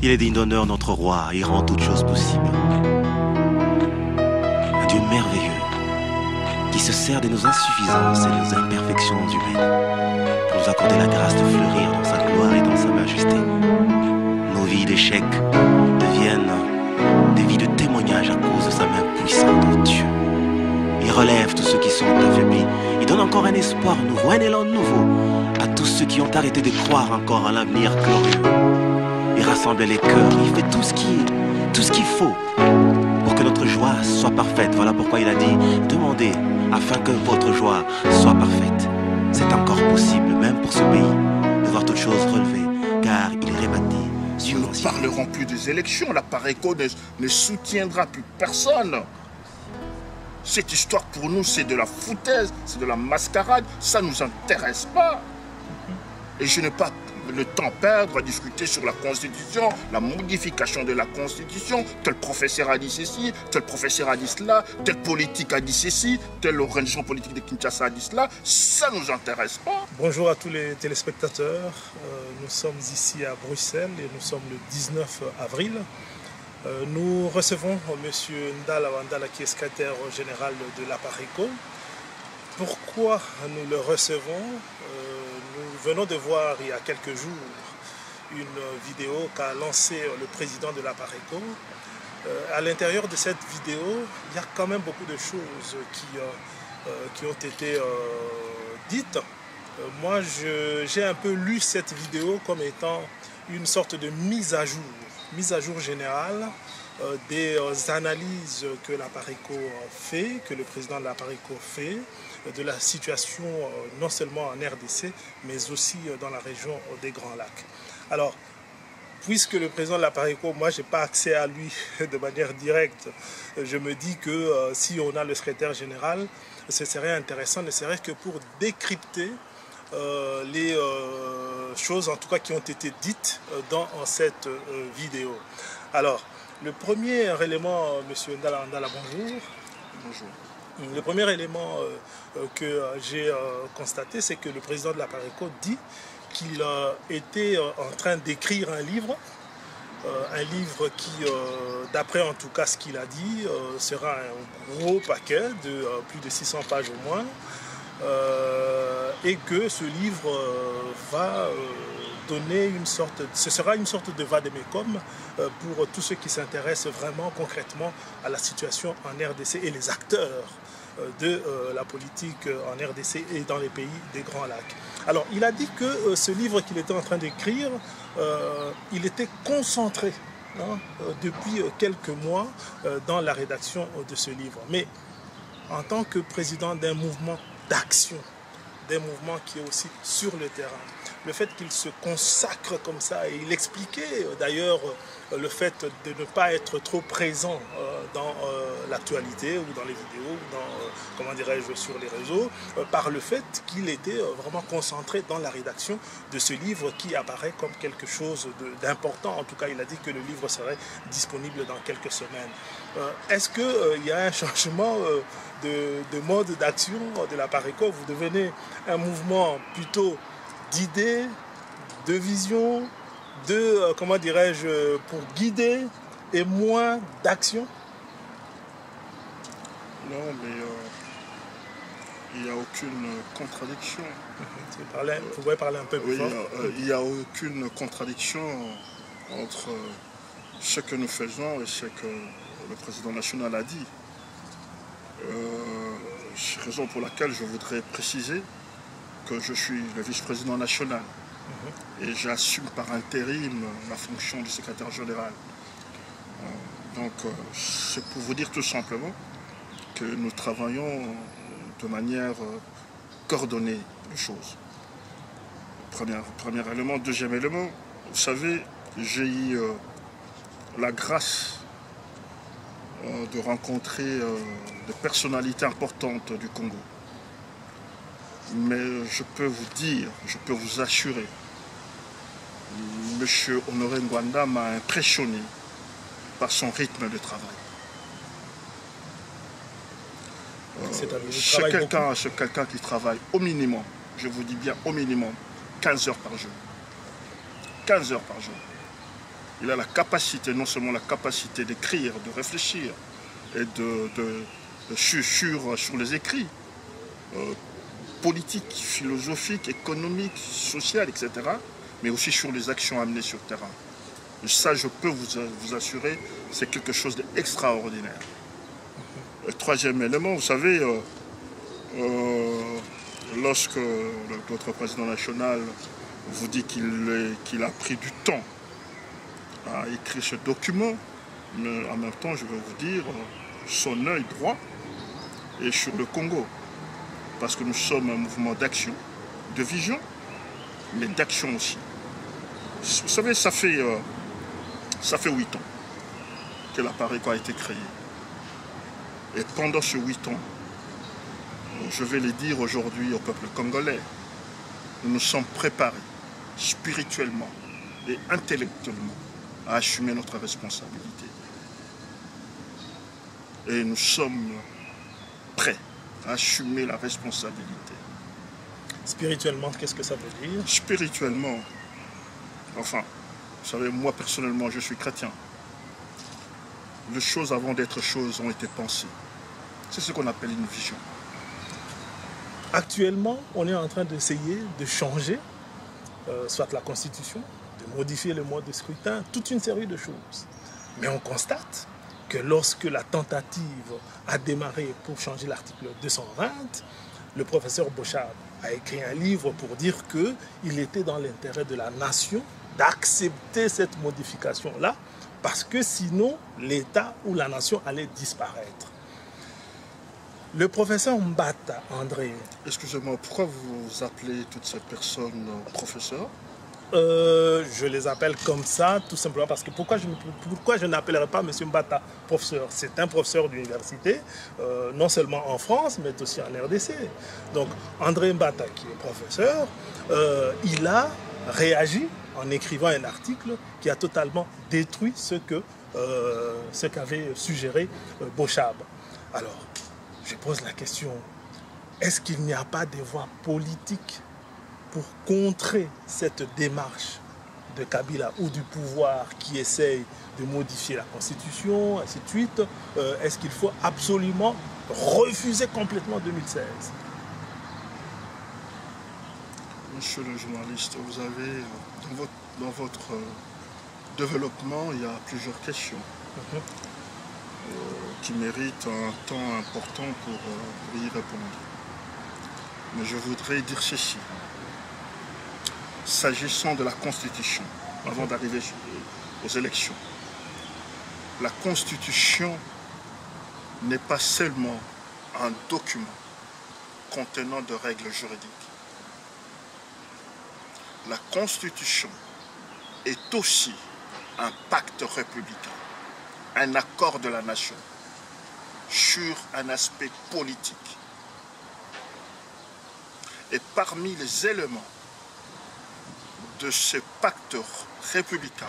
Il est digne d'honneur, notre roi, il rend toutes choses possibles. Un Dieu merveilleux, qui se sert de nos insuffisances et de nos imperfections humaines pour nous accorder la grâce de fleurir dans sa gloire et dans sa majesté. Nos vies d'échecs deviennent des vies de témoignage à cause de sa main puissante, oh Dieu. Il relève tous ceux qui sont affaiblis. Il donne encore un espoir nouveau, un élan nouveau à tous ceux qui ont arrêté de croire encore à l'avenir glorieux. Il rassemble les cœurs, il fait tout ce qu'il faut pour que notre joie soit parfaite. Voilà pourquoi il a dit, demandez afin que votre joie soit parfaite. C'est encore possible, même pour ce pays, de voir toutes choses relevées, car il est rebâti. Nous ne parlerons plus des élections, la Pareco ne soutiendra plus personne. Cette histoire pour nous, c'est de la foutaise, c'est de la mascarade, ça ne nous intéresse pas. Et je n'ai pas le temps perdre à discuter sur la Constitution, la modification de la Constitution, tel professeur a dit ceci, tel professeur a dit cela, tel politique a dit ceci, telle organisation politique de Kinshasa a dit cela, ça ne nous intéresse pas. Bonjour à tous les téléspectateurs, nous sommes ici à Bruxelles et nous sommes le 19 avril. Nous recevons M. Ndala Wandala qui est secrétaire général de la Pareco. Pourquoi nous le recevons? Nous venons de voir il y a quelques jours une vidéo qu'a lancée le président de la Pareco. À l'intérieur de cette vidéo, il y a quand même beaucoup de choses qui ont été dites. Moi, j'ai un peu lu cette vidéo comme étant une sorte de mise à jour générale des analyses que la Pareco fait, que le président de la Pareco fait, de la situation non seulement en RDC, mais aussi dans la région des Grands Lacs. Alors, puisque le président de la Pareco, moi, je n'ai pas accès à lui de manière directe, je me dis que si on a le secrétaire général, ce serait intéressant, ne serait-ce que pour décrypter les choses, en tout cas, qui ont été dites dans cette vidéo. Alors, le premier élément, M. Ndala Wandala, bonjour. Bonjour. Le premier élément que j'ai constaté, c'est que le président de la Pareco dit qu'il était en train d'écrire un livre qui, d'après en tout cas ce qu'il a dit, sera un gros paquet de plus de 600 pages au moins, et que ce livre va donner ce sera une sorte de vade-mecum pour tous ceux qui s'intéressent vraiment concrètement à la situation en RDC et les acteurs de la politique en RDC et dans les pays des Grands Lacs. Alors, il a dit que ce livre qu'il était en train d'écrire, il était concentré depuis quelques mois dans la rédaction de ce livre. Mais en tant que président d'un mouvement d'action, d'un mouvement qui est aussi sur le terrain, le fait qu'il se consacre comme ça, et il expliquait d'ailleurs le fait de ne pas être trop présent dans l'actualité ou dans les vidéos, ou dans, comment dirais-je, sur les réseaux, par le fait qu'il était vraiment concentré dans la rédaction de ce livre qui apparaît comme quelque chose d'important. En tout cas, il a dit que le livre serait disponible dans quelques semaines. Est-ce qu'il y a un changement de mode d'action de la Pareco? Vous devenez un mouvement plutôt d'idées, de vision, de, comment dirais-je, pour guider et moins d'action? Non, mais il n'y a aucune contradiction. Vous pouvez parler un peu plus fort? Il n'y a aucune contradiction entre ce que nous faisons et ce que le président national a dit. C'est la raison pour laquelle je voudrais préciser que je suis le vice-président national et j'assume par intérim la fonction de secrétaire général. Donc c'est pour vous dire tout simplement que nous travaillons de manière coordonnée les choses. Premier élément. Deuxième élément, vous savez, j'ai eu la grâce de rencontrer des personnalités importantes du Congo. Mais je peux vous dire, je peux vous assurer, M. Honoré Ngwanda m'a impressionné par son rythme de travail. C'est quelqu'un qui travaille au minimum, je vous dis bien au minimum, 15 heures par jour. 15 heures par jour. Il a la capacité, non seulement la capacité d'écrire, de réfléchir, et sur les écrits politiques, philosophiques, économiques, sociales, etc., mais aussi sur les actions amenées sur le terrain. Et ça, je peux vous assurer, c'est quelque chose d'extraordinaire. Le troisième élément, vous savez, lorsque notre président national vous dit qu'il a pris du temps à écrire ce document, mais en même temps, je vais vous dire, son œil droit est sur le Congo. Parce que nous sommes un mouvement d'action, de vision, mais d'action aussi. Vous savez, ça fait 8 ans que l'appareil a été créé. Et pendant ces 8 ans, je vais le dire aujourd'hui au peuple congolais, nous nous sommes préparés spirituellement et intellectuellement à assumer notre responsabilité. Et nous sommes prêts à assumer la responsabilité. Spirituellement, qu'est-ce que ça veut dire? Spirituellement, enfin, vous savez, moi personnellement, je suis chrétien. Les choses avant d'être choses ont été pensées. C'est ce qu'on appelle une vision. Actuellement, on est en train d'essayer de changer, soit la Constitution, de modifier le mode de scrutin, toute une série de choses. Mais on constate que lorsque la tentative a démarré pour changer l'article 220, le professeur Bochab a écrit un livre pour dire qu'il était dans l'intérêt de la nation d'accepter cette modification-là, parce que sinon, l'État ou la nation allait disparaître. Le professeur Mbata, André... Excusez-moi, pourquoi vous appelez toutes ces personnes professeurs? Je les appelle comme ça, tout simplement parce que pourquoi je n'appellerai pas M. Mbata professeur? C'est un professeur d'université, non seulement en France, mais aussi en RDC. Donc, André Mbata, qui est professeur, il a réagi en écrivant un article qui a totalement détruit ce qu'avait suggéré Bochab. Alors, je pose la question, est-ce qu'il n'y a pas des voies politiques pour contrer cette démarche de Kabila ou du pouvoir qui essaye de modifier la Constitution, ainsi de suite? Est-ce qu'il faut absolument refuser complètement 2016? Monsieur le journaliste, vous avez dans votre développement, il y a plusieurs questions qui méritent un temps important pour y répondre. Mais je voudrais dire ceci. S'agissant de la Constitution, avant d'arriver aux élections, la Constitution n'est pas seulement un document contenant de règles juridiques. La Constitution est aussi un pacte républicain, un accord de la nation sur un aspect politique. Et parmi les éléments de ce pacte républicain,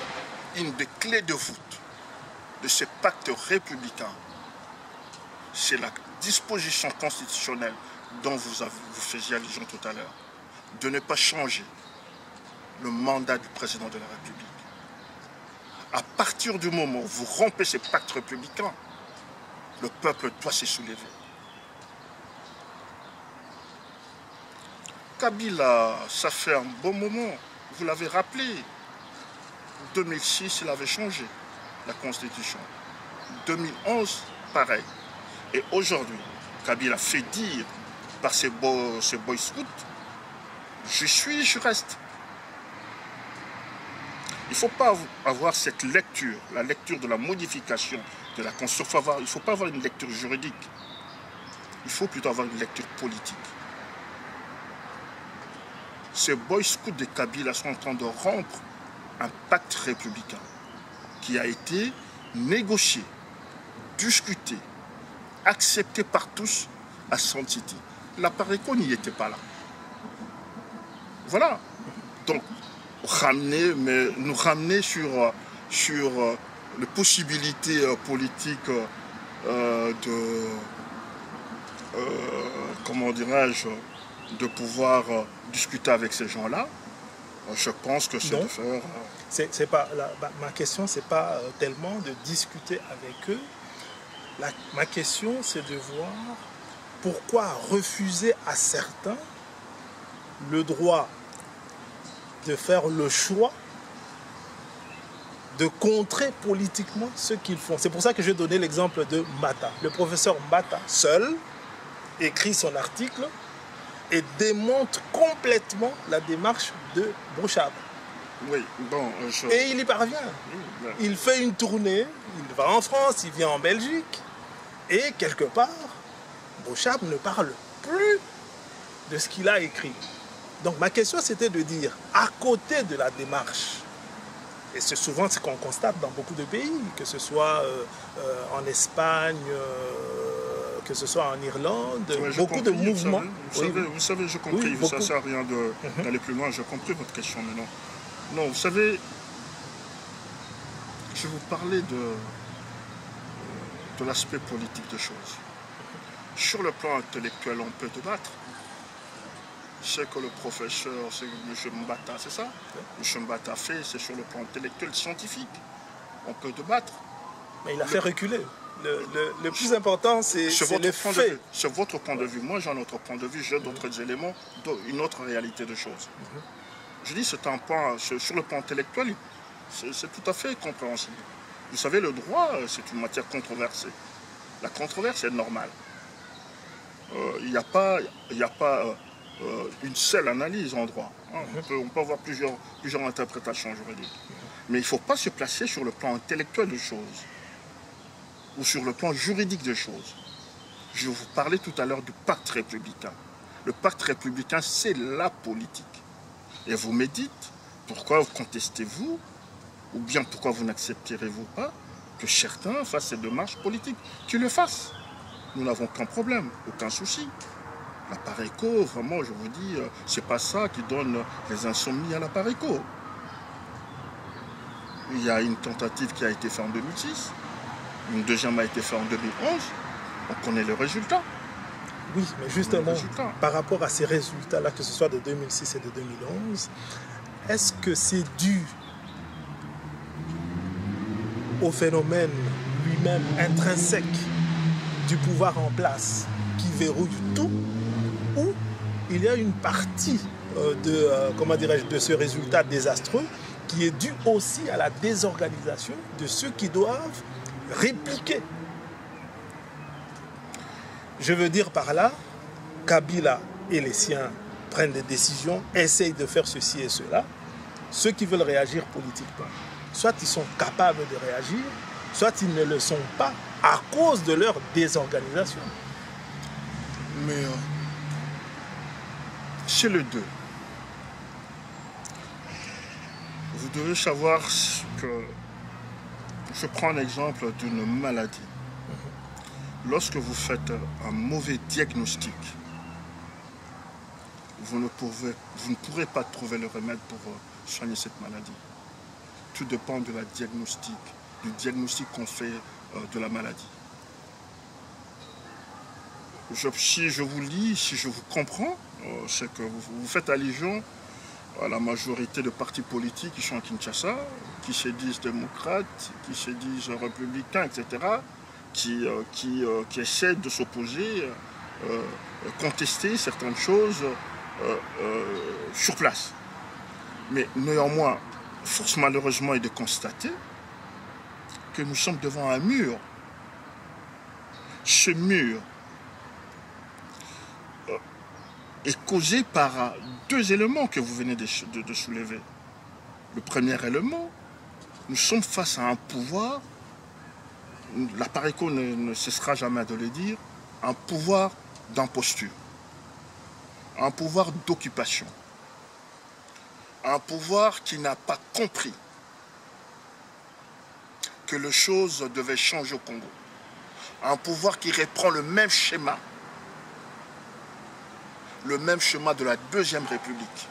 une des clés de voûte de ce pacte républicain, c'est la disposition constitutionnelle dont vous faisiez allusion tout à l'heure, de ne pas changer le mandat du président de la République. À partir du moment où vous rompez ce pacte républicain, le peuple doit se soulever. Kabila, ça fait un bon moment. Vous l'avez rappelé, en 2006, il avait changé la Constitution. 2011, pareil. Et aujourd'hui, Kabila fait dire par ses boy scouts, je suis, je reste. Il ne faut pas avoir cette lecture, la lecture de la modification de la Constitution. Il ne faut pas avoir une lecture juridique. Il faut plutôt avoir une lecture politique. Ces boy scouts de Kabila sont en train de rompre un pacte républicain qui a été négocié, discuté, accepté par tous à Sun City. La PARECO n'y était pas là. Voilà. Donc, nous ramener sur les possibilités politiques comment dirais-je, de pouvoir discuter avec ces gens-là, je pense que c'est de faire ma question, c'est pas tellement de discuter avec eux. Ma question, c'est de voir pourquoi refuser à certains le droit de faire le choix de contrer politiquement ce qu'ils font. C'est pour ça que j'ai donné l'exemple de Mbata. Le professeur Mbata, seul, écrit son article et démontre complètement la démarche de Brouchab. Oui, bon, Et il y parvient. Il fait une tournée, il va en France, il vient en Belgique, et quelque part, Brouchab ne parle plus de ce qu'il a écrit. Donc ma question, c'était de dire, à côté de la démarche, et c'est souvent ce qu'on constate dans beaucoup de pays, que ce soit en Espagne, que ce soit en Irlande, beaucoup de mouvements. Vous savez, j'ai compris, ça ne sert à rien d'aller plus loin, j'ai compris votre question maintenant. Non, vous savez, je vais vous parler de l'aspect politique des choses. Sur le plan intellectuel, on peut débattre. Je sais que le professeur, c'est M. Mbata, c'est ça? M. Mbata fait, c'est sur le plan intellectuel, scientifique. On peut débattre. Mais il a fait reculer. Le plus important, c'est le fait. C'est votre point de vue. Moi, j'ai un autre point de vue, j'ai d'autres éléments, une autre réalité de choses. Je dis, c'est un point, sur le plan intellectuel, c'est tout à fait compréhensible. Vous savez, le droit, c'est une matière controversée. La controverse est normale. Il n'y a pas une seule analyse en droit. On peut avoir plusieurs interprétations juridiques. Mais il ne faut pas se placer sur le plan intellectuel des choses ou sur le plan juridique des choses. Je vous parlais tout à l'heure du pacte républicain. Le pacte républicain, c'est la politique. Et vous me dites, pourquoi contestez-vous, ou bien pourquoi vous n'accepterez-vous pas que certains fassent ces démarches politiques? Qu'ils le fassent. Nous n'avons aucun problème, aucun souci. La Pareco, vraiment, je vous dis, c'est pas ça qui donne les insomnies à la Pareco. Il y a une tentative qui a été faite en 2006, une deuxième a été faite en 2011, on connaît le résultat. Oui, mais justement, par rapport à ces résultats-là, que ce soit de 2006 et de 2011, est-ce que c'est dû au phénomène lui-même intrinsèque du pouvoir en place qui verrouille tout, ou il y a une partie de ce résultat désastreux qui est due aussi à la désorganisation de ceux qui doivent répliquer? Je veux dire par là, Kabila et les siens prennent des décisions, essayent de faire ceci et cela. Ceux qui veulent réagir politiquement, soit ils sont capables de réagir, soit ils ne le sont pas à cause de leur désorganisation. Mais c'est le deux. Vous devez savoir que, je prends un exemple d'une maladie. Lorsque vous faites un mauvais diagnostic, vous ne pourrez pas trouver le remède pour soigner cette maladie. Tout dépend du diagnostic qu'on fait de la maladie. Si je vous lis, si je vous comprends, c'est que vous faites allusion à la majorité de partis politiques qui sont à Kinshasa, qui se disent démocrates, qui se disent républicains, etc., qui essaient de s'opposer, contester certaines choses sur place. Mais néanmoins, force malheureusement est de constater que nous sommes devant un mur. Ce mur est causé par deux éléments que vous venez de soulever. Le premier élément, nous sommes face à un pouvoir, la Pareco ne cessera jamais de le dire, un pouvoir d'imposture, un pouvoir d'occupation, un pouvoir qui n'a pas compris que les choses devaient changer au Congo, un pouvoir qui reprend le même schéma de la Deuxième République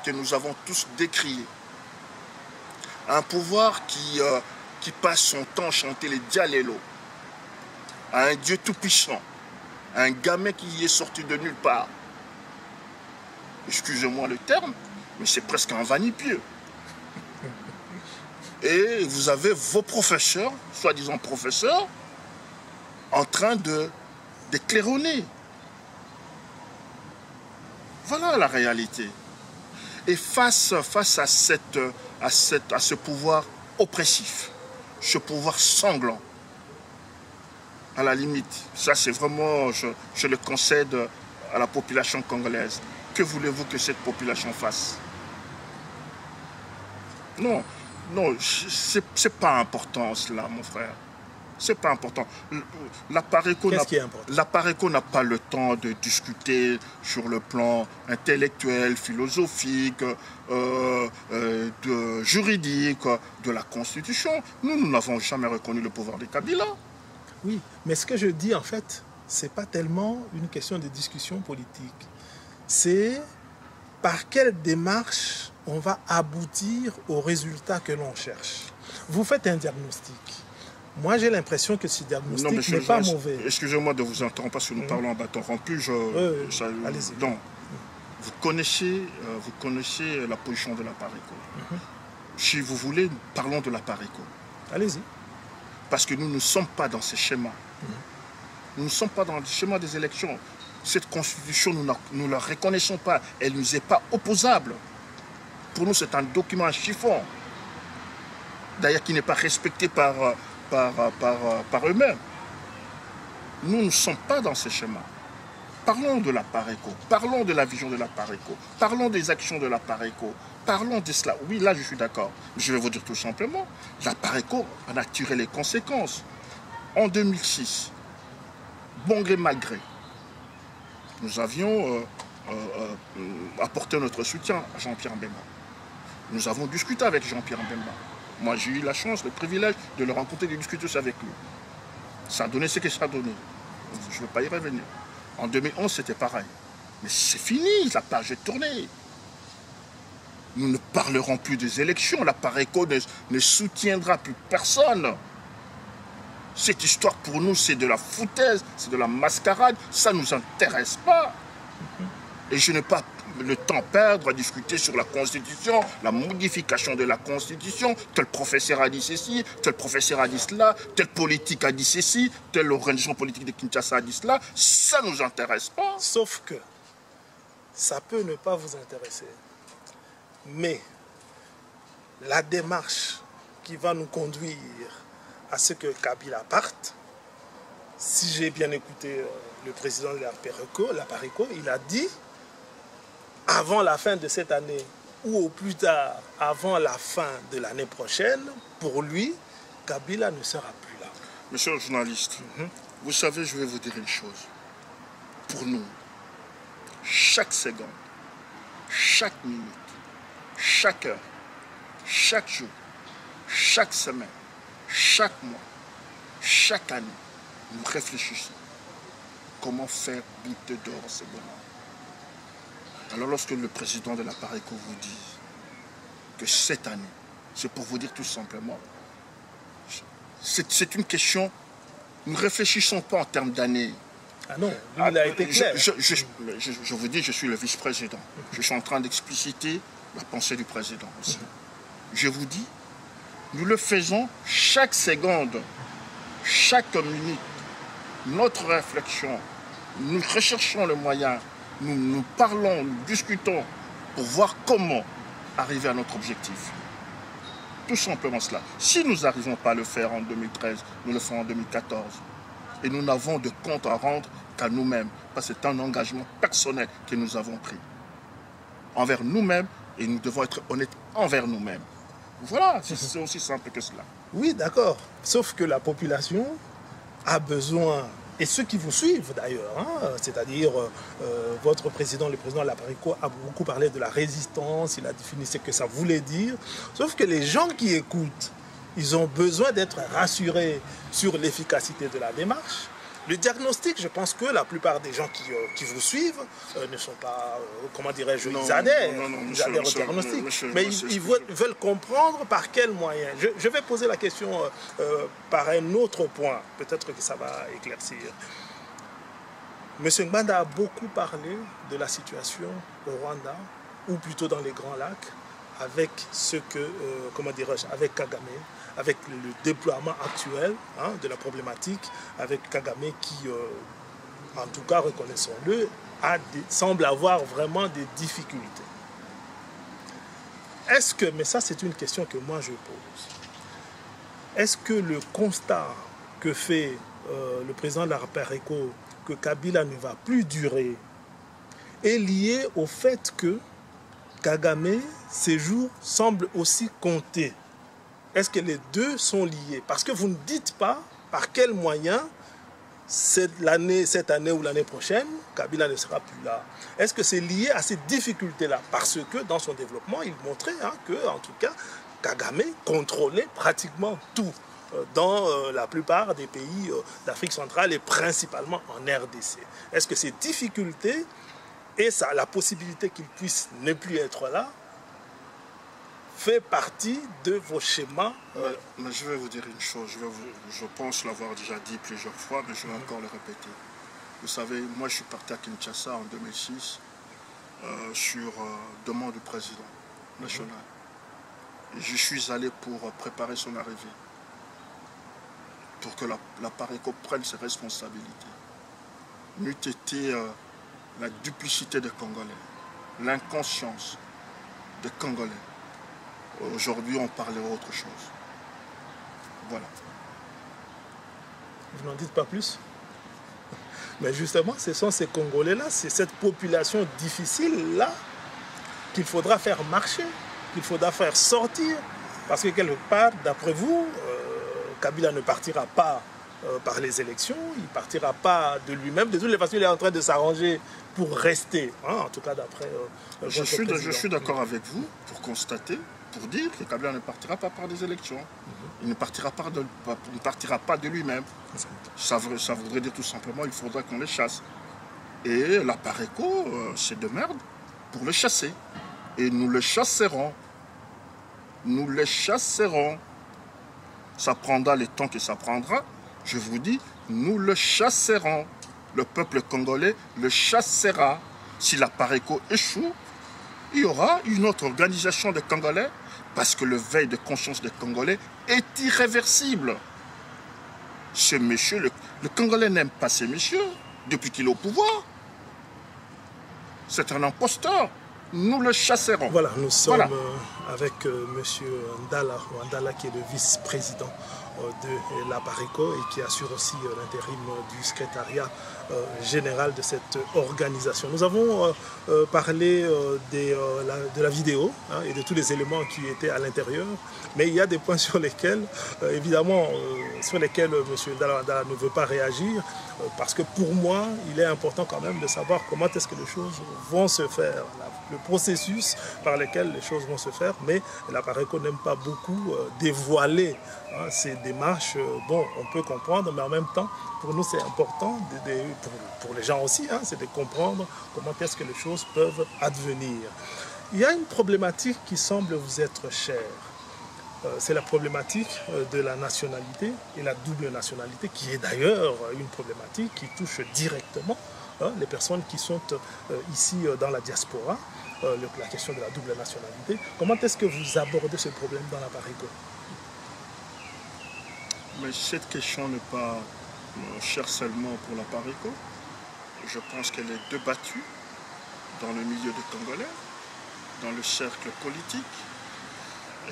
que nous avons tous décrié. Un pouvoir qui passe son temps à chanter les dialélos à un Dieu tout-puissant, à un gamin qui est sorti de nulle part. Excusez-moi le terme, mais c'est presque un vanipieux. Et vous avez vos professeurs, soi-disant professeurs, en train de claironner. Voilà la réalité. Et face à ce pouvoir oppressif, ce pouvoir sanglant, à la limite, ça c'est vraiment, je le concède à la population congolaise. Que voulez-vous que cette population fasse? Non, non, c'est pas important cela, mon frère. C'est pas important. L'APARECO n'a pas le temps de discuter sur le plan intellectuel, philosophique, juridique, de la Constitution. Nous n'avons jamais reconnu le pouvoir de Kabila. Oui, mais ce que je dis en fait, c'est pas tellement une question de discussion politique. C'est par quelle démarche on va aboutir au résultat que l'on cherche. Vous faites un diagnostic. Moi, j'ai l'impression que ce diagnostic n'est pas mauvais. Excusez-moi de vous interrompre parce que nous parlons en bâton rompu. Allez-y. Donc, vous connaissez la position de l'APARECO. Si vous voulez, parlons de l'APARECO. Allez-y. Parce que nous ne sommes pas dans ces schémas. Nous ne sommes pas dans le schéma des élections. Cette constitution, nous ne la reconnaissons pas. Elle ne nous est pas opposable. Pour nous, c'est un document à chiffon. D'ailleurs, qui n'est pas respecté par eux-mêmes. Nous ne sommes pas dans ces schémas. Parlons de l'APARECO, parlons de la vision de l'APARECO, parlons des actions de l'APARECO, parlons de cela. Oui, là, je suis d'accord. Je vais vous dire tout simplement, l'APARECO en a tiré les conséquences. En 2006, bon gré mal gré, nous avions apporté notre soutien à Jean-Pierre Mbemba. Nous avons discuté avec Jean-Pierre Mbemba. Moi, j'ai eu la chance, le privilège de le rencontrer, de discuter avec lui. Ça a donné ce que ça a donné. Je ne veux pas y revenir. En 2011, c'était pareil. Mais c'est fini, la page est tournée. Nous ne parlerons plus des élections. L'APARECO ne soutiendra plus personne. Cette histoire, pour nous, c'est de la foutaise, c'est de la mascarade. Ça ne nous intéresse pas. Et je n'ai pas le temps à perdre à discuter sur la Constitution, la modification de la Constitution. Tel professeur a dit ceci, tel professeur a dit cela, tel politique a dit ceci, telle organisation politique de Kinshasa a dit cela. Ça ne nous intéresse pas. Sauf que ça peut ne pas vous intéresser. Mais la démarche qui va nous conduire à ce que Kabila parte, si j'ai bien écouté le président de l'APARECO, il a dit avant la fin de cette année ou au plus tard avant la fin de l'année prochaine, pour lui, Kabila ne sera plus là. Monsieur le journaliste, vous savez, je vais vous dire une chose. Pour nous, chaque seconde, chaque minute, chaque heure, chaque jour, chaque semaine, chaque mois, chaque année, nous réfléchissons comment faire bouter d'or ce bonhomme. Alors lorsque le président de l'APARECO vous dit que cette année, c'est pour vous dire tout simplement, c'est une question, nous ne réfléchissons pas en termes d'années. Ah non, lui, il a été clair. Je vous dis, je suis le vice-président. Je suis en train d'expliciter la pensée du président aussi. Je vous dis, nous le faisons chaque seconde, chaque minute. Notre réflexion, nous recherchons le moyen, nous parlons, nous discutons pour voir comment arriver à notre objectif. Tout simplement cela. Si nous n'arrivons pas à le faire en 2013, nous le ferons en 2014. Et nous n'avons de compte à rendre qu'à nous-mêmes. Parce que c'est un engagement personnel que nous avons pris. Envers nous-mêmes, et nous devons être honnêtes envers nous-mêmes. Voilà, c'est aussi simple que cela. Oui, d'accord. Sauf que la population a besoin, et ceux qui vous suivent d'ailleurs, c'est-à-dire votre président, le président de l'APARECO, a beaucoup parlé de la résistance, il a défini ce que ça voulait dire. Sauf que les gens qui écoutent, ils ont besoin d'être rassurés sur l'efficacité de la démarche. Le diagnostic, je pense que la plupart des gens qui vous suivent ne sont pas, comment dirais-je, ils adhèrent au diagnostic. Mais ils veulent comprendre par quels moyens. Je vais poser la question par un autre point. Peut-être que ça va éclaircir. M. Ngbanda a beaucoup parlé de la situation au Rwanda, ou plutôt dans les Grands Lacs, avec ce que, comment dirais-je, avec Kagame, avec le déploiement actuel de la problématique, avec Kagame qui, en tout cas, reconnaissons-le, semble avoir vraiment des difficultés. Est-ce que, mais ça c'est une question que moi je pose, est-ce que le constat que fait le président de la Pareco, que Kabila ne va plus durer, est lié au fait que Kagame, ses jours semblent aussi compter? Est-ce que les deux sont liés? Parce que vous ne dites pas par quels moyens cette année ou l'année prochaine, Kabila ne sera plus là. Est-ce que c'est lié à ces difficultés-là? Parce que dans son développement, il montrait que, en tout cas, Kagame contrôlait pratiquement tout dans la plupart des pays d'Afrique centrale et principalement en RDC. Est-ce que ces difficultés et ça, la possibilité qu'il puisse ne plus être là fait partie de vos schémas? Mais je vais vous dire une chose, je pense l'avoir déjà dit plusieurs fois, mais je vais encore le répéter. Vous savez, moi je suis parti à Kinshasa en 2006 sur demande du président national. Et je suis allé pour préparer son arrivée, pour que la Pareco prenne ses responsabilités. N'eût été la duplicité des Congolais, l'inconscience des Congolais. Aujourd'hui, on parlerait autre chose. Voilà. Vous n'en dites pas plus? Mais justement, ce sont ces Congolais-là, c'est cette population difficile-là qu'il faudra faire marcher, qu'il faudra faire sortir. Parce que quelque part, d'après vous, Kabila ne partira pas par les élections, il ne partira pas de lui-même. De toutes les façons, il est en train de s'arranger pour rester, en tout cas d'après je suis d'accord avec vous pour constater, pour dire que Kabila ne partira pas par des élections. Il ne partira pas de lui-même. Ça voudrait dire tout simplement qu'il faudra qu'on les chasse. Et la Pareco, c'est de merde pour le chasser. Et nous le chasserons. Nous le chasserons. Ça prendra le temps que ça prendra. Je vous dis, nous le chasserons. Le peuple congolais le chassera. Si la Pareco échoue, il y aura une autre organisation de Congolais parce que le veille de conscience des Congolais est irréversible. Ce monsieur, le Congolais n'aime pas ces messieurs depuis qu'il est au pouvoir. C'est un imposteur. Nous le chasserons. Voilà, nous sommes avec monsieur Ndala qui est le vice-président de la Pareco et qui assure aussi l'intérim du secrétariat général de cette organisation. Nous avons parlé de la vidéo et de tous les éléments qui étaient à l'intérieur, mais il y a des points sur lesquels, évidemment, sur lesquels M. Ndala ne veut pas réagir, parce que pour moi, il est important quand même de savoir comment est-ce que les choses vont se faire, le processus par lequel les choses vont se faire, mais la Pareco n'aime pas beaucoup dévoiler ces démarches. Bon, on peut comprendre, mais en même temps, pour nous, c'est important, pour les gens aussi, c'est de comprendre comment est-ce que les choses peuvent advenir. Il y a une problématique qui semble vous être chère. C'est la problématique de la nationalité et la double nationalité, qui est d'ailleurs une problématique qui touche directement les personnes qui sont ici dans la diaspora, la question de la double nationalité. Comment est-ce que vous abordez ce problème dans la Pareco? Mais cette question n'est pas chère seulement pour la Pareco. Je pense qu'elle est débattue dans le milieu des Congolais, dans le cercle politique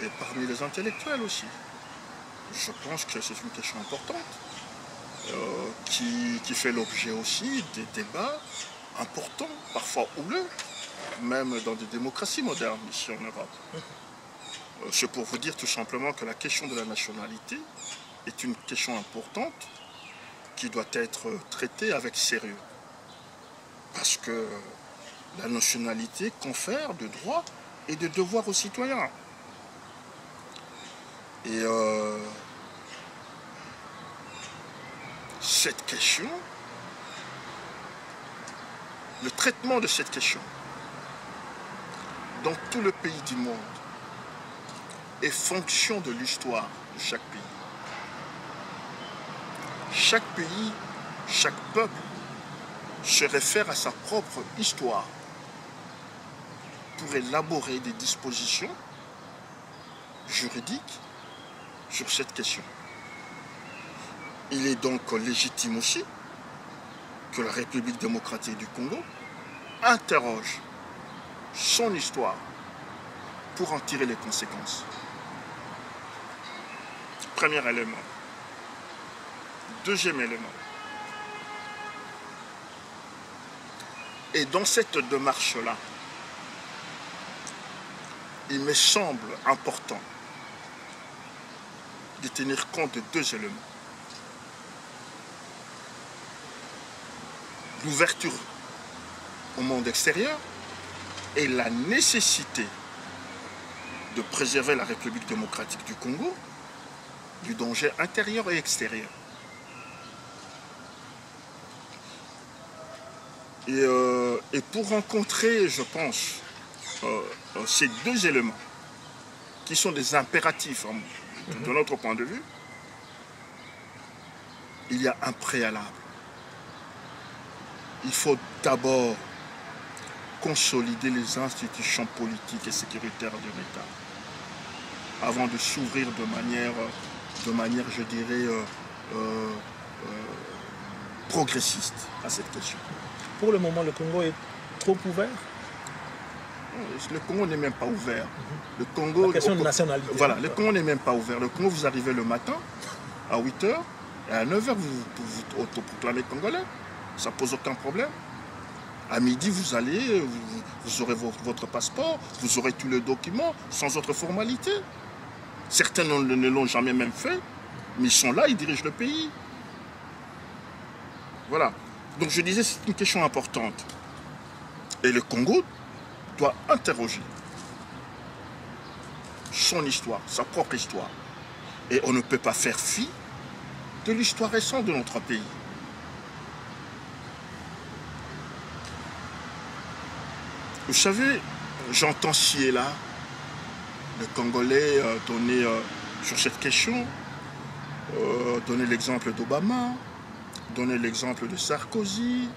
et parmi les intellectuels aussi. Je pense que c'est une question importante qui fait l'objet aussi des débats importants, parfois houleux, même dans des démocraties modernes ici en Europe. C'est pour vous dire tout simplement que la question de la nationalité est une question importante qui doit être traitée avec sérieux. Parce que la nationalité confère de droits et de devoirs aux citoyens. Et cette question, le traitement de cette question dans tout le pays du monde est fonction de l'histoire de chaque pays. Chaque pays, chaque peuple se réfère à sa propre histoire pour élaborer des dispositions juridique sur cette question. Il est donc légitime aussi que la République démocratique du Congo interroge son histoire pour en tirer les conséquences. Premier élément. Deuxième élément. Et dans cette démarche-là, il me semble important de tenir compte de deux éléments. L'ouverture au monde extérieur et la nécessité de préserver la République démocratique du Congo du danger intérieur et extérieur. Et pour rencontrer, je pense, ces deux éléments, qui sont des impératifs de notre point de vue, il y a un préalable. Il faut d'abord consolider les institutions politiques et sécuritaires de l'État avant de s'ouvrir de manière, je dirais, progressiste à cette question. Pour le moment, le Congo est trop ouvert? Le Congo n'est même pas ouvert. Le Congo, la question de nationalité. Voilà, le Congo n'est même pas ouvert. Le Congo, vous arrivez le matin, à 8 h, et à 9 h, vous autoproclamez congolais. Ça ne pose aucun problème. À midi, vous allez, vous aurez votre passeport, vous aurez tous les documents, sans autre formalité. Certains ne l'ont jamais même fait, mais ils sont là, ils dirigent le pays. Voilà. Donc je disais, c'est une question importante. Et le Congo doit interroger son histoire, sa propre histoire. Et on ne peut pas faire fi de l'histoire récente de notre pays. Vous savez, j'entends ci et là le Congolais donner sur cette question, donner l'exemple d'Obama, donner l'exemple de Sarkozy,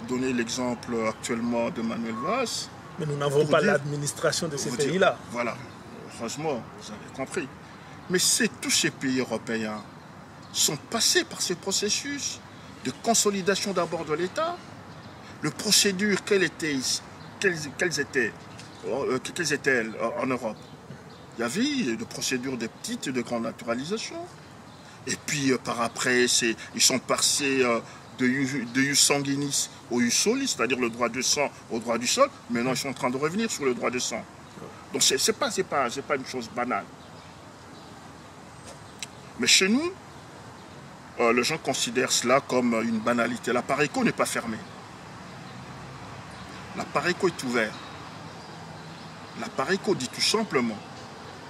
donner l'exemple actuellement de Manuel Valls. Mais nous n'avons pas l'administration de ces pays-là. Voilà, heureusement, vous avez compris. Mais tous ces pays européens sont passés par ce processus de consolidation d'abord de l'État. Les procédures, quelles étaient-elles en Europe? Il y avait des procédures de petite et de grande naturalisation. Et puis par après, ils sont passés de ius sanguinis au ius solis, c'est-à-dire le droit du sang au droit du sol. Maintenant, ils sont en train de revenir sur le droit du sang. Donc c'est pas une chose banale. Mais chez nous, les gens considèrent cela comme une banalité. La Pareco n'est pas fermée. La Pareco est ouverte. La Pareco dit tout simplement,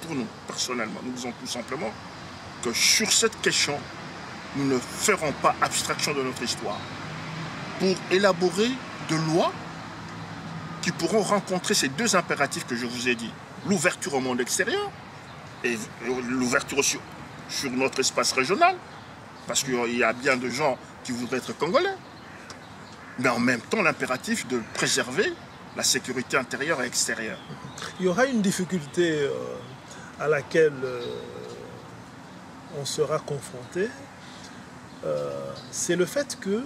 pour nous, personnellement, nous disons tout simplement que sur cette question, nous ne ferons pas abstraction de notre histoire pour élaborer de lois qui pourront rencontrer ces deux impératifs que je vous ai dit. L'ouverture au monde extérieur et l'ouverture sur notre espace régional, parce qu'il y a bien de gens qui voudraient être congolais, mais en même temps l'impératif de préserver la sécurité intérieure et extérieure. Il y aura une difficulté à laquelle on sera confronté, c'est le fait que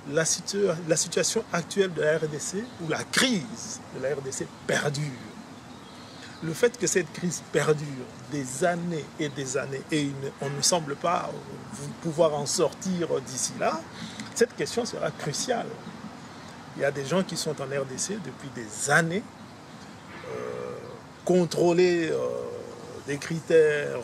la situation actuelle de la RDC, ou la crise de la RDC perdure. Le fait que cette crise perdure des années, et on ne semble pas pouvoir en sortir d'ici là, cette question sera cruciale. Il y a des gens qui sont en RDC depuis des années, contrôler des critères,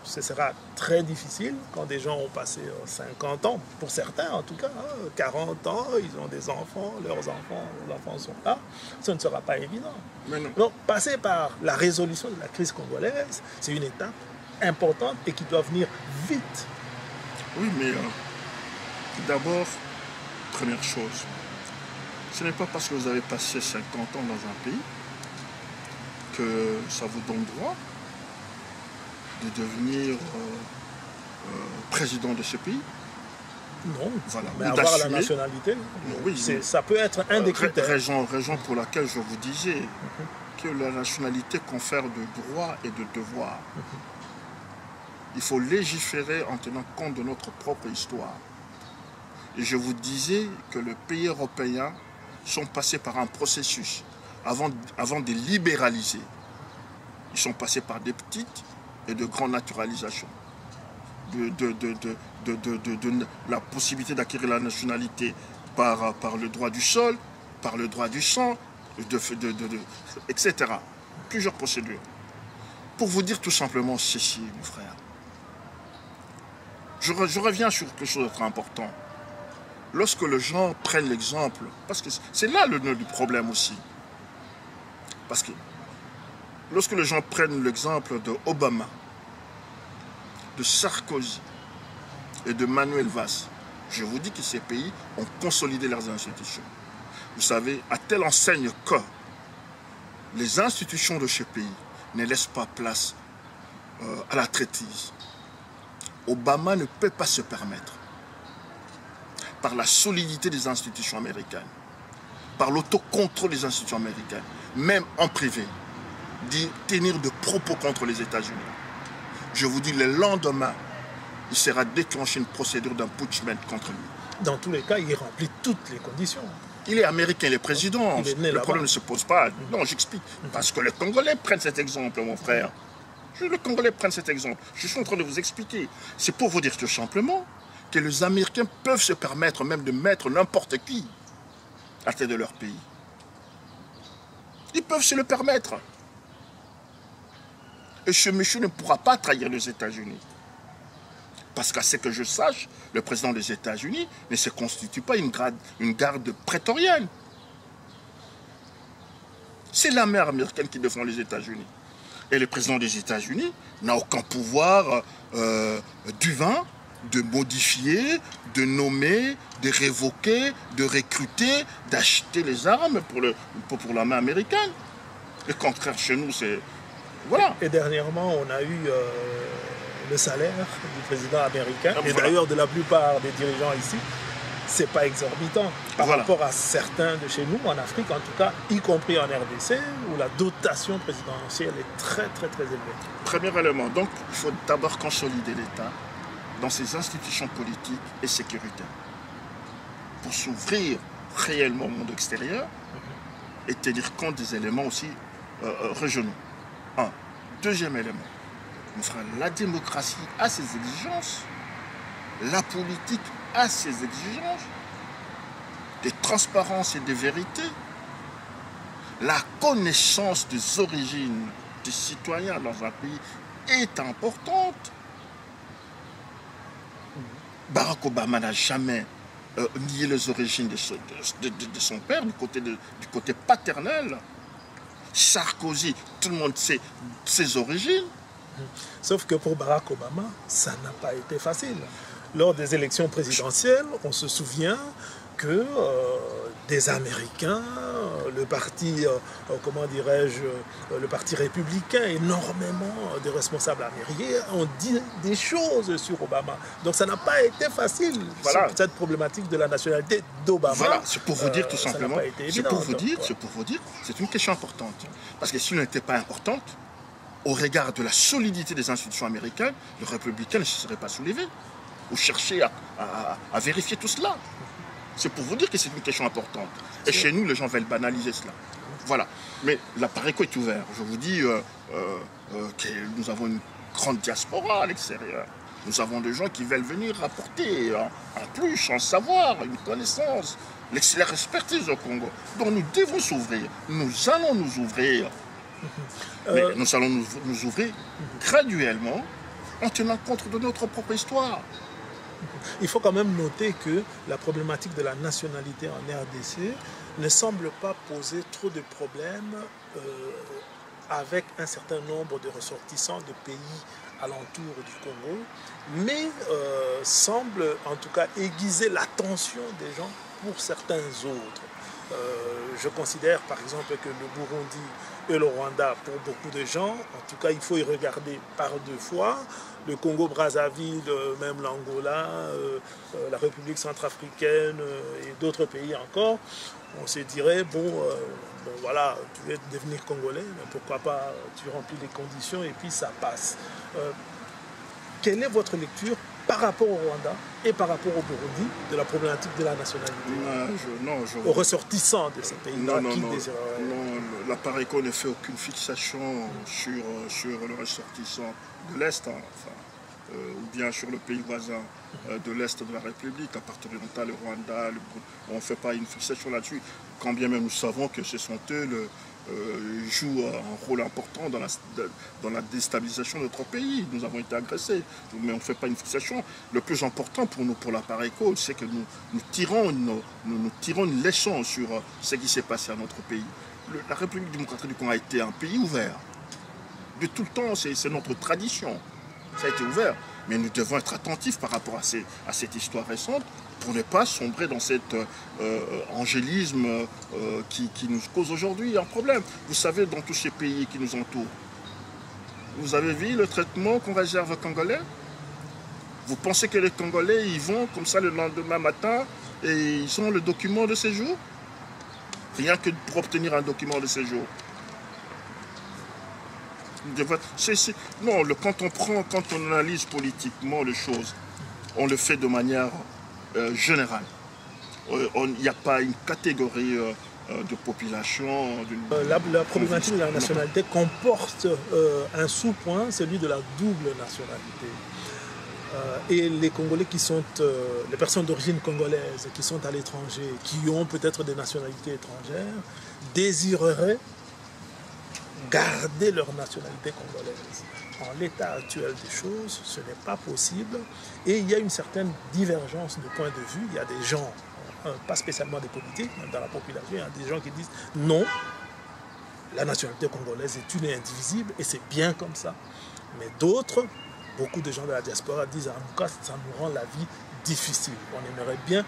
ce sera très difficile quand des gens ont passé 50 ans, pour certains en tout cas, 40 ans, ils ont des enfants, leurs enfants sont là, ce ne sera pas évident. Donc passer par la résolution de la crise congolaise, c'est une étape importante et qui doit venir vite. Oui, mais d'abord, première chose, ce n'est pas parce que vous avez passé 50 ans dans un pays que ça vous donne droit de devenir président de ce pays. Non, voilà. Mais avoir la nationalité, oui, ça peut être un des critères. Raison pour laquelle je vous disais que la nationalité confère de droits et de devoirs. Il faut légiférer en tenant compte de notre propre histoire. Et je vous disais que les pays européens sont passés par un processus avant de libéraliser. Ils sont passés par des petites et de grandes naturalisations. De la possibilité d'acquérir la nationalité par le droit du sol, par le droit du sang, etc. Plusieurs procédures. Pour vous dire tout simplement ceci, mon frère. Je reviens sur quelque chose de très important. Lorsque les gens prennent l'exemple, parce que c'est là le nœud du problème aussi. Parce que lorsque les gens prennent l'exemple de Obama, de Sarkozy et de Manuel Valls, je vous dis que ces pays ont consolidé leurs institutions. Vous savez, à telle enseigne que les institutions de ces pays ne laissent pas place à la traîtrise. Obama ne peut pas se permettre, par la solidité des institutions américaines, par l'autocontrôle des institutions américaines, même en privé, d'y tenir de propos contre les États-Unis. Je vous dis, le lendemain, il sera déclenché une procédure d'impeachment contre lui. Dans tous les cas, il remplit toutes les conditions. Il est américain, il est président. Le problème ne se pose pas. Non, j'explique. Parce que les Congolais prennent cet exemple, mon frère. Les Congolais prennent cet exemple. Je suis en train de vous expliquer. C'est pour vous dire tout simplement que les Américains peuvent se permettre même de mettre n'importe qui à la tête de leur pays. Ils peuvent se le permettre. Et ce monsieur ne pourra pas trahir les États-Unis. Parce qu'à ce que je sache, le président des États-Unis ne se constitue pas une garde prétorienne. C'est l'armée américaine qui défend les États-Unis. Et le président des États-Unis n'a aucun pouvoir divin de modifier, de nommer, de révoquer, de recruter, d'acheter les armes pour l'armée américaine. Le contraire chez nous, c'est... Voilà. Et dernièrement, on a eu le salaire du président américain. Et voilà. D'ailleurs, de la plupart des dirigeants ici, c'est pas exorbitant par Voilà. rapport à certains de chez nous, en Afrique en tout cas, y compris en RDC, où la dotation présidentielle est très très très élevée. Premier élément, donc il faut d'abord consolider l'État dans ses institutions politiques et sécuritaires pour s'ouvrir réellement au monde extérieur et tenir compte des éléments aussi régionaux. Un. Deuxième élément, mon frère, la démocratie a ses exigences, la politique a ses exigences, de transparence et de vérité. La connaissance des origines des citoyens dans un pays est importante. Barack Obama n'a jamais nié les origines de son père, du côté paternel. Sarkozy, tout le monde sait ses origines. Sauf que pour Barack Obama, ça n'a pas été facile. Lors des élections présidentielles, on se souvient que des Américains, le parti, comment dirais-je, le parti républicain, énormément de responsables américains ont dit des choses sur Obama. Donc ça n'a pas été facile, voilà. Cette problématique de la nationalité d'Obama. Voilà, c'est pour vous dire tout simplement, c'est pour vous dire, c'est une question importante. Parce que s'il n'était pas importante, au regard de la solidité des institutions américaines, le républicain ne se serait pas soulevé. Ou chercher à vérifier tout cela. C'est pour vous dire que c'est une question importante. Et chez nous, les gens veulent banaliser cela. Voilà. Mais l'appareil est ouvert. Je vous dis que nous avons une grande diaspora à l'extérieur. Nous avons des gens qui veulent venir apporter un plus, un savoir, une connaissance, leur expertise au Congo. Donc nous devons s'ouvrir. Nous allons nous ouvrir. Mais nous allons nous ouvrir graduellement en tenant compte de notre propre histoire. Il faut quand même noter que la problématique de la nationalité en RDC ne semble pas poser trop de problèmes avec un certain nombre de ressortissants de pays alentours du Congo, mais semble en tout cas aiguiser l'attention des gens pour certains autres. Je considère par exemple que le Burundi et le Rwanda, pour beaucoup de gens, en tout cas il faut y regarder par deux fois. Le Congo-Brazzaville, même l'Angola, la République centrafricaine et d'autres pays encore, on se dirait, bon voilà, tu veux devenir Congolais, mais pourquoi pas, tu remplis les conditions et puis ça passe. Quelle est votre lecture par rapport au Rwanda et par rapport au Burundi de la problématique de la nationalité aux ressortissants de ces pays-là qui désireraient... Non, la PARECO ne fait aucune fixation sur le ressortissant de l'Est, ou bien sur le pays voisin de l'Est de la République, la partie orientale, le Rwanda, on ne fait pas une fixation là-dessus, quand bien même nous savons que ce sont eux jouent un rôle important dans la déstabilisation de notre pays. Nous avons été agressés, mais on ne fait pas une fixation. Le plus important pour nous, pour la PARECO, c'est que nous tirons une leçon sur ce qui s'est passé à notre pays. La République démocratique du Congo a été un pays ouvert. De tout le temps, c'est notre tradition. Ça a été ouvert, mais nous devons être attentifs par rapport à cette histoire récente pour ne pas sombrer dans cet angélisme qui nous cause aujourd'hui un problème. Vous savez, dans tous ces pays qui nous entourent, vous avez vu le traitement qu'on réserve aux Congolais? Vous pensez que les Congolais, ils vont comme ça le lendemain matin et ils ont le document de séjour? Rien que pour obtenir un document de séjour. Non, quand on analyse politiquement les choses, on le fait de manière générale. Il n'y a pas une catégorie de population. La problématique de la nationalité comporte un sous-point, celui de la double nationalité. Et les Congolais qui sont, les personnes d'origine congolaise qui sont à l'étranger, qui ont peut-être des nationalités étrangères, désireraient garder leur nationalité congolaise. En l'état actuel des choses, ce n'est pas possible et il y a une certaine divergence de point de vue. Il y a des gens, pas spécialement des politiques, même dans la population, il y a des gens qui disent non, la nationalité congolaise est une et indivisible et c'est bien comme ça. Mais d'autres, beaucoup de gens de la diaspora disent en tout cas ça nous rend la vie difficile. On aimerait bien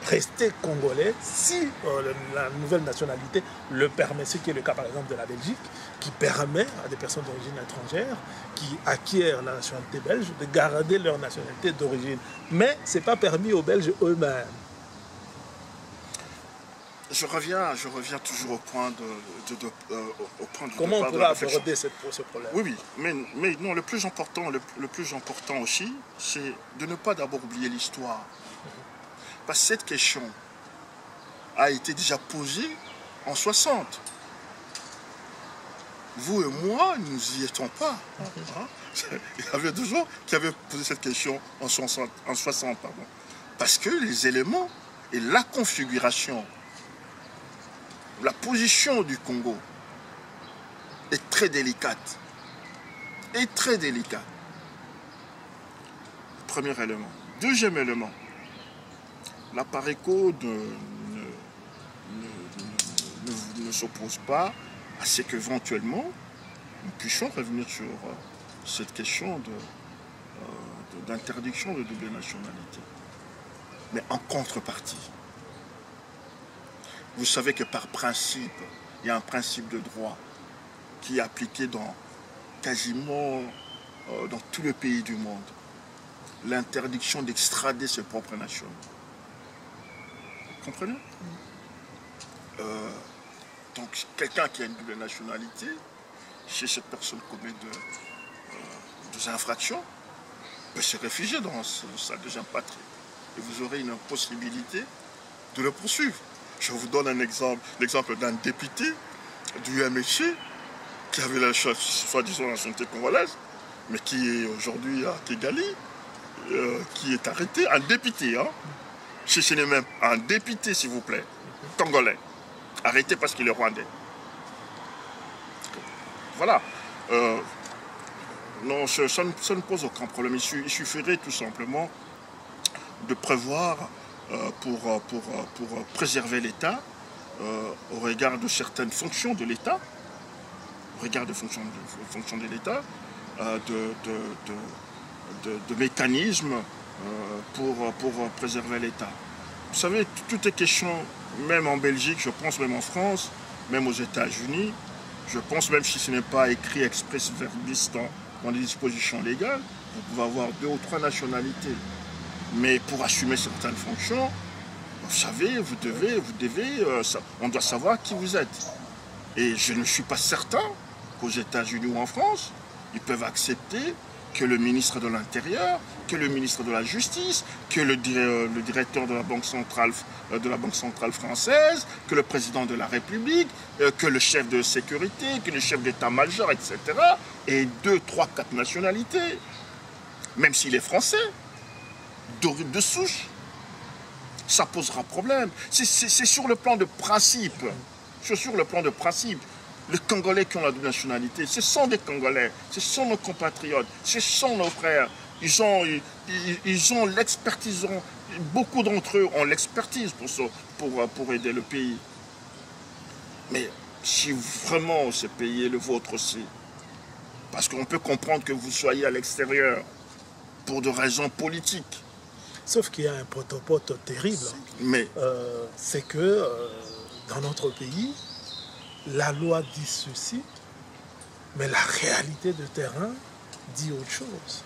rester congolais si la nouvelle nationalité le permet, ce qui est le cas par exemple de la Belgique, qui permet à des personnes d'origine étrangère qui acquièrent la nationalité belge de garder leur nationalité d'origine. Mais ce n'est pas permis aux Belges eux-mêmes. Je reviens toujours au point Comment on pourrait aborder ce problème? Oui, mais non, le plus important aussi, c'est de ne pas d'abord oublier l'histoire. Parce que cette question a été déjà posée en 60. Vous et moi, nous n'y étions pas. Il y avait 2 ans qui avaient posé cette question en 60. Parce que les éléments et la configuration, la position du Congo est très délicate. Premier élément. Deuxième élément. La PARECO ne s'oppose pas à ce qu'éventuellement nous puissions revenir sur cette question d'interdiction de double nationalité. Mais en contrepartie, vous savez que par principe, il y a un principe de droit qui est appliqué dans quasiment dans tous les pays du monde. L'interdiction d'extrader ses propres nationaux. Vous comprenez? Donc, quelqu'un qui a une double nationalité, si cette personne commet des infractions, peut se réfugier dans sa deuxième patrie. Et vous aurez une possibilité de le poursuivre. Je vous donne un exemple, l'exemple d'un député du MSC qui avait la soi-disant nationalité congolaise, mais qui est aujourd'hui à Kigali, qui est arrêté, un député, hein. Ce n'est même un député, s'il vous plaît, congolais, arrêté parce qu'il est rwandais. Voilà. Non, ça ne pose aucun problème. Il suffirait tout simplement de prévoir pour préserver l'État au regard de certaines fonctions de l'État, de mécanismes pour préserver l'État. Vous savez, tout est question, même en Belgique, je pense même en France, même aux États-Unis, je pense même si ce n'est pas écrit express verbis dans les dispositions légales, vous pouvez avoir 2 ou 3 nationalités. Mais pour assumer certaines fonctions, vous savez, on doit savoir qui vous êtes. Et je ne suis pas certain qu'aux États-Unis ou en France, ils peuvent accepter que le ministre de l'Intérieur, que le ministre de la Justice, que le directeur de la Banque centrale française, que le président de la République, que le chef de sécurité, que le chef d'état-major, etc. Et 2, 3, 4 nationalités. Même s'il est français, de souche, ça posera problème. C'est sur le plan de principe. C'est sur le plan de principe. Les Congolais qui ont la double nationalité, ce sont des Congolais, ce sont nos compatriotes, ce sont nos frères. Ils ont l'expertise, beaucoup d'entre eux ont l'expertise pour aider le pays. Mais si vraiment ce pays est le vôtre aussi, parce qu'on peut comprendre que vous soyez à l'extérieur pour des raisons politiques. Sauf qu'il y a un potopoto terrible. Mais c'est que dans notre pays, la loi dit ceci, mais la réalité de terrain dit autre chose.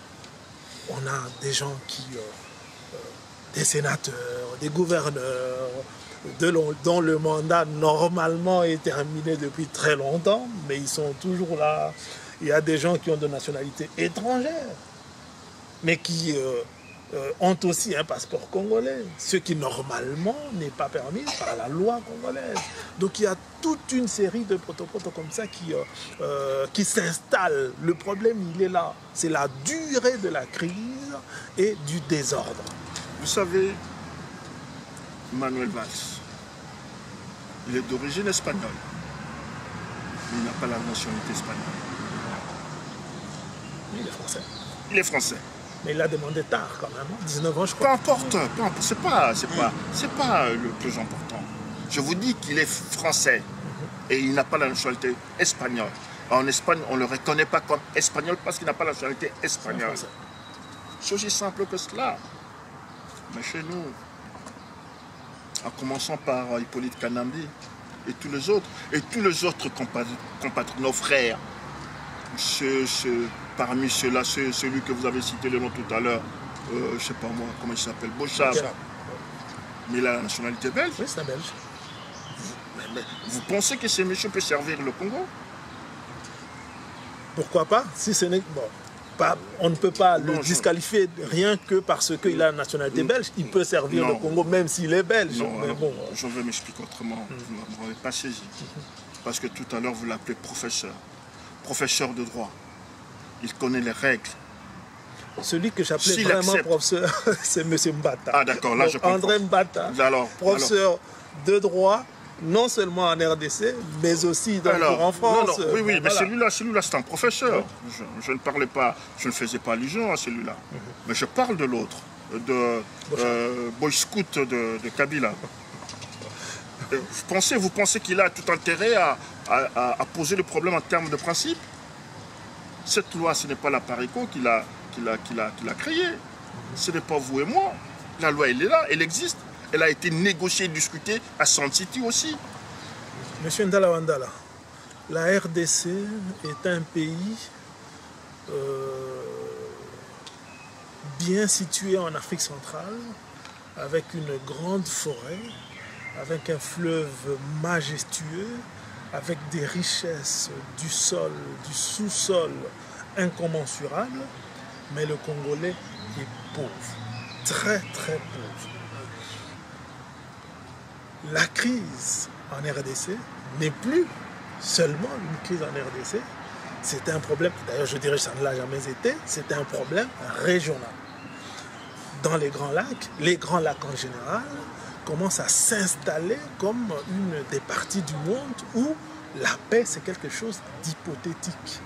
On a des gens des sénateurs, des gouverneurs, dont le mandat normalement est terminé depuis très longtemps, mais ils sont toujours là. Il y a des gens qui ont de nationalité étrangère, mais qui ont aussi un passeport congolais, ce qui normalement n'est pas permis par la loi congolaise. Donc il y a toute une série de protocoles comme ça qui s'installent. Le problème, il est là. C'est la durée de la crise et du désordre. Vous savez, Manuel Valls, il est d'origine espagnole, mais il n'a pas la nationalité espagnole. Il est français. Il est français. Mais il a demandé tard quand même, 19 ans je crois. Peu importe, c'est pas le plus important. Je vous dis qu'il est français et il n'a pas la nationalité espagnole. En Espagne, on ne le reconnaît pas comme espagnol parce qu'il n'a pas la nationalité espagnole. C'est aussi simple que cela. Mais chez nous, en commençant par Hippolyte Kanambi et tous les autres compatriotes, nos frères, parmi ceux-là, celui que vous avez cité le nom tout à l'heure, je ne sais pas moi, comment il s'appelle, Bochab. Mais il a la nationalité belge. Oui, c'est un Belge. Mais vous pensez que ces messieurs peuvent servir le Congo? Pourquoi pas? Si ce n'est on ne peut pas le disqualifier rien que parce qu'il a la nationalité belge. Il peut servir le Congo même s'il est belge. Non, mais bon. Je vais m'expliquer autrement. Vous ne m'avez pas saisi. Parce que tout à l'heure, vous l'appelez professeur. Professeur de droit. Il connaît les règles. Celui que j'appelais vraiment professeur, c'est M. Mbata. Ah d'accord, là je comprends. André Mbata, professeur de droit, non seulement en RDC, mais aussi en France. Non, oui, mais celui-là c'est un professeur. Je ne parlais pas, je ne faisais pas allusion à celui-là. Mais je parle de l'autre, de Boy Scout de Kabila. Vous pensez qu'il a tout intérêt à poser le problème en termes de principe? Cette loi, ce n'est pas la Pareco qui l'a créée. Ce n'est pas vous et moi. La loi, elle est là, elle existe. Elle a été négociée et discutée à Sun City aussi. Monsieur Ndala Wandala, la RDC est un pays bien situé en Afrique centrale, avec une grande forêt, avec un fleuve majestueux, avec des richesses du sol, du sous-sol incommensurables, mais le Congolais est pauvre, très très pauvre. La crise en RDC n'est plus seulement une crise en RDC, c'est un problème, d'ailleurs je dirais que ça ne l'a jamais été, c'est un problème régional. Dans les Grands Lacs en général, commencent à s'installer comme une des parties du monde où la paix c'est quelque chose d'hypothétique.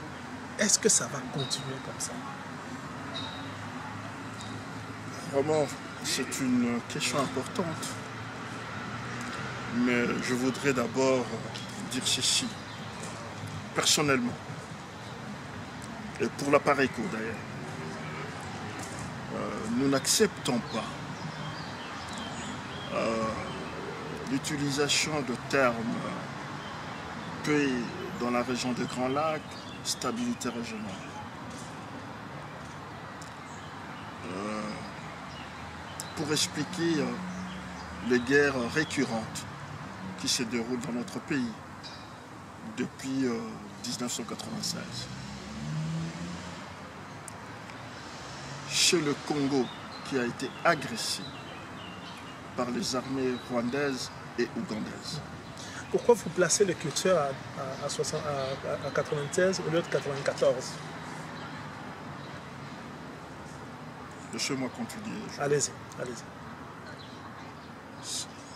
Est-ce que ça va continuer comme ça? Vraiment, c'est une question importante. Mais je voudrais d'abord dire ceci, personnellement, et pour la Pareco d'ailleurs, nous n'acceptons pas l'utilisation de termes paix dans la région des Grands Lacs, stabilité régionale. Pour expliquer les guerres récurrentes qui se déroulent dans notre pays depuis 1996. Chez le Congo, qui a été agressé par les armées rwandaises et ougandaises. Pourquoi vous placez le curseur à 96 au lieu de 94? Laissez-moi continuer. Allez-y, allez-y.